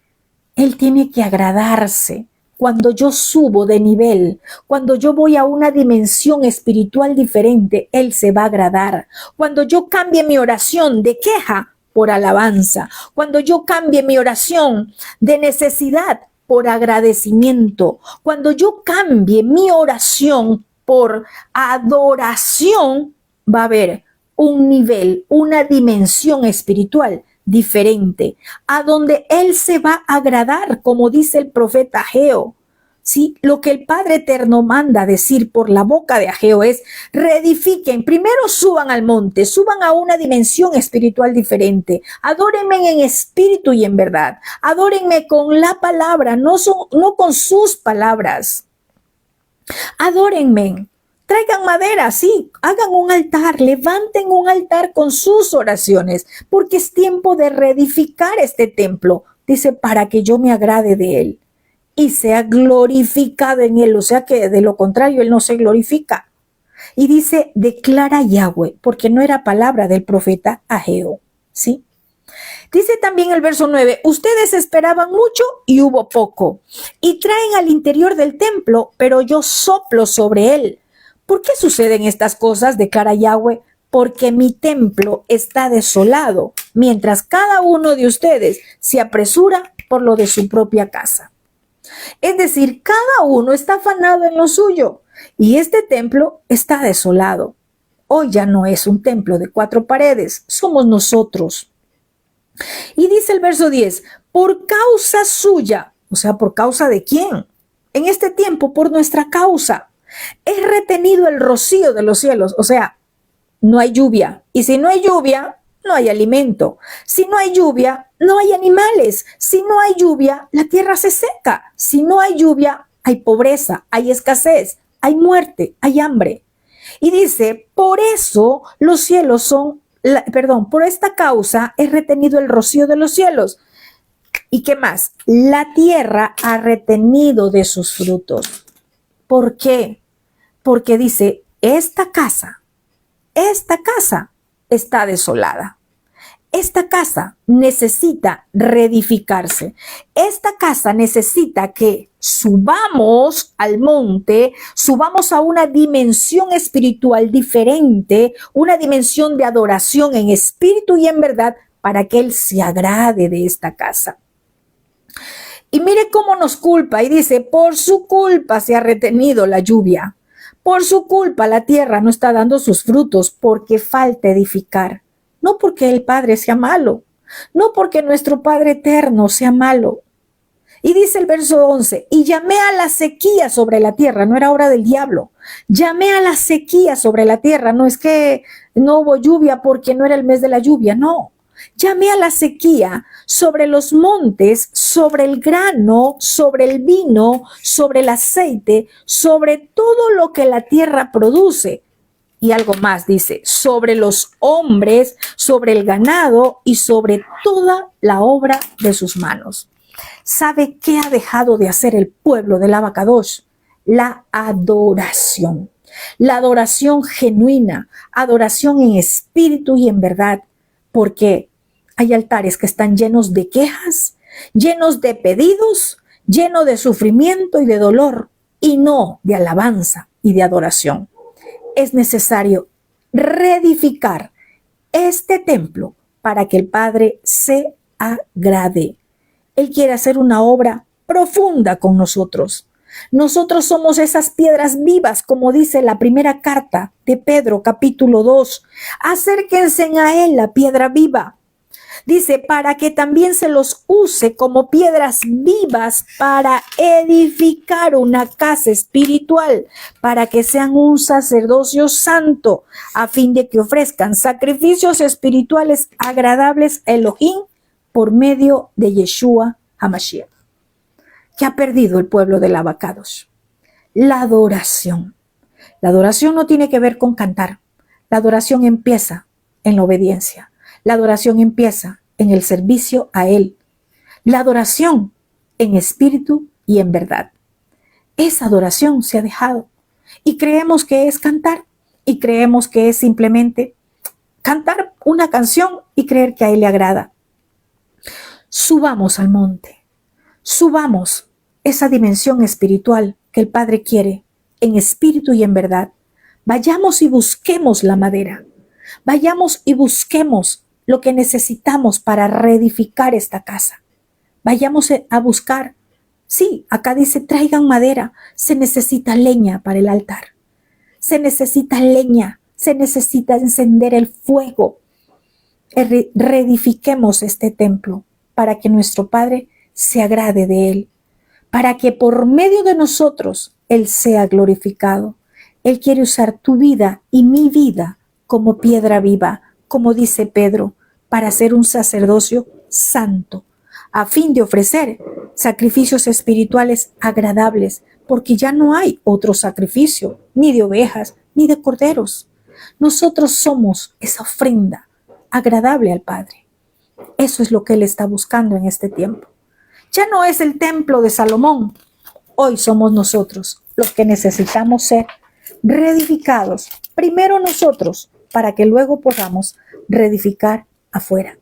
Él tiene que agradarse. Cuando yo subo de nivel, cuando yo voy a una dimensión espiritual diferente, Él se va a agradar. Cuando yo cambie mi oración de queja por alabanza, cuando yo cambie mi oración de necesidad por agradecimiento, cuando yo cambie mi oración por adoración, va a haber un nivel, una dimensión espiritual diferente, a donde Él se va a agradar, como dice el profeta Ageo. ¿Sí? Lo que el Padre Eterno manda decir por la boca de Ageo es: reedifiquen, primero suban al monte, suban a una dimensión espiritual diferente, adórenme en espíritu y en verdad, adórenme con la palabra, no con sus palabras, adórenme. Traigan madera, sí, hagan un altar, levanten un altar con sus oraciones, porque es tiempo de reedificar este templo, dice, para que yo me agrade de él y sea glorificado en él. O sea que de lo contrario, él no se glorifica. Y dice, declara Yahweh, porque no era palabra del profeta Ageo, ¿sí? Dice también el verso 9, ustedes esperaban mucho y hubo poco, y traen al interior del templo, pero yo soplo sobre él. ¿Por qué suceden estas cosas? Declara Yahweh, porque mi templo está desolado, mientras cada uno de ustedes se apresura por lo de su propia casa. Es decir, cada uno está afanado en lo suyo, y este templo está desolado. Hoy ya no es un templo de 4 paredes, somos nosotros. Y dice el verso 10, por causa suya, o sea, ¿por causa de quién? En este tiempo, por nuestra causa, es retenido el rocío de los cielos. O sea, no hay lluvia. Y si no hay lluvia, no hay alimento. Si no hay lluvia, no hay animales. Si no hay lluvia, la tierra se seca. Si no hay lluvia, hay pobreza, hay escasez, hay muerte, hay hambre. Y dice, por eso los cielos son, por esta causa es retenido el rocío de los cielos. ¿Y qué más? La tierra ha retenido de sus frutos. ¿Por qué? Porque dice, esta casa está desolada. Esta casa necesita reedificarse. Esta casa necesita que subamos al monte, subamos a una dimensión espiritual diferente, una dimensión de adoración en espíritu y en verdad, para que Él se agrade de esta casa. Y mire cómo nos culpa y dice, por su culpa se ha retenido la lluvia. Por su culpa la tierra no está dando sus frutos porque falta edificar. No porque el Padre sea malo, no porque nuestro Padre eterno sea malo. Y dice el verso 11, y llamé a la sequía sobre la tierra, no era obra del diablo. Llamé a la sequía sobre la tierra, no es que no hubo lluvia porque no era el mes de la lluvia, no. Llamé a la sequía sobre los montes, sobre el grano, sobre el vino, sobre el aceite, sobre todo lo que la tierra produce. Y algo más dice, sobre los hombres, sobre el ganado y sobre toda la obra de sus manos. ¿Sabe qué ha dejado de hacer el pueblo del Abacadosh? La adoración. La adoración genuina, adoración en espíritu y en verdad. Porque hay altares que están llenos de quejas, llenos de pedidos, llenos de sufrimiento y de dolor, y no de alabanza y de adoración. Es necesario reedificar este templo para que el Padre se agrade. Él quiere hacer una obra profunda con nosotros. Nosotros somos esas piedras vivas, como dice la primera carta de Pedro, capítulo 2. Acérquense a él, la piedra viva. Dice, para que también se los use como piedras vivas para edificar una casa espiritual, para que sean un sacerdocio santo, a fin de que ofrezcan sacrificios espirituales agradables a Elohim por medio de Yeshua HaMashiach. ¿Qué ha perdido el pueblo del Abacados? La adoración. La adoración no tiene que ver con cantar. La adoración empieza en la obediencia. La adoración empieza en el servicio a Él. La adoración en espíritu y en verdad. Esa adoración se ha dejado. Y creemos que es cantar. Y creemos que es simplemente cantar una canción y creer que a Él le agrada. Subamos al monte. Subamos esa dimensión espiritual que el Padre quiere en espíritu y en verdad. Vayamos y busquemos la madera. Vayamos y busquemos lo que necesitamos para reedificar esta casa. Vayamos a buscar. Sí, acá dice, traigan madera. Se necesita leña para el altar. Se necesita leña. Se necesita encender el fuego. Reedifiquemos este templo para que nuestro Padre se agrade de él. Para que por medio de nosotros Él sea glorificado. Él quiere usar tu vida y mi vida como piedra viva, como dice Pedro, para ser un sacerdocio santo, a fin de ofrecer sacrificios espirituales agradables, porque ya no hay otro sacrificio, ni de ovejas, ni de corderos. Nosotros somos esa ofrenda agradable al Padre. Eso es lo que Él está buscando en este tiempo. Ya no es el templo de Salomón. Hoy somos nosotros los que necesitamos ser reedificados. Primero nosotros, para que luego podamos reedificar afuera.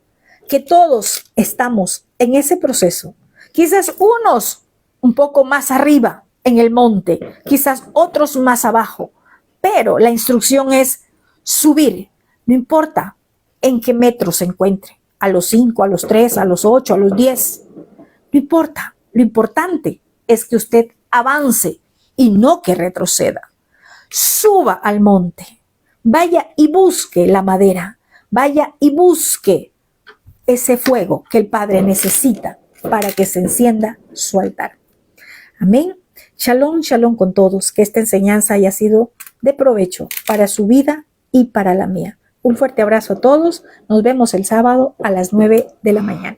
Que todos estamos en ese proceso. Quizás unos un poco más arriba en el monte, quizás otros más abajo. Pero la instrucción es subir. No importa en qué metro se encuentre. A los 5, a los 3, a los 8, a los 10. No importa, lo importante es que usted avance y no que retroceda. Suba al monte, vaya y busque la madera, vaya y busque ese fuego que el Padre necesita para que se encienda su altar. Amén. Shalom, shalom con todos, que esta enseñanza haya sido de provecho para su vida y para la mía. Un fuerte abrazo a todos, nos vemos el sábado a las 9 de la mañana.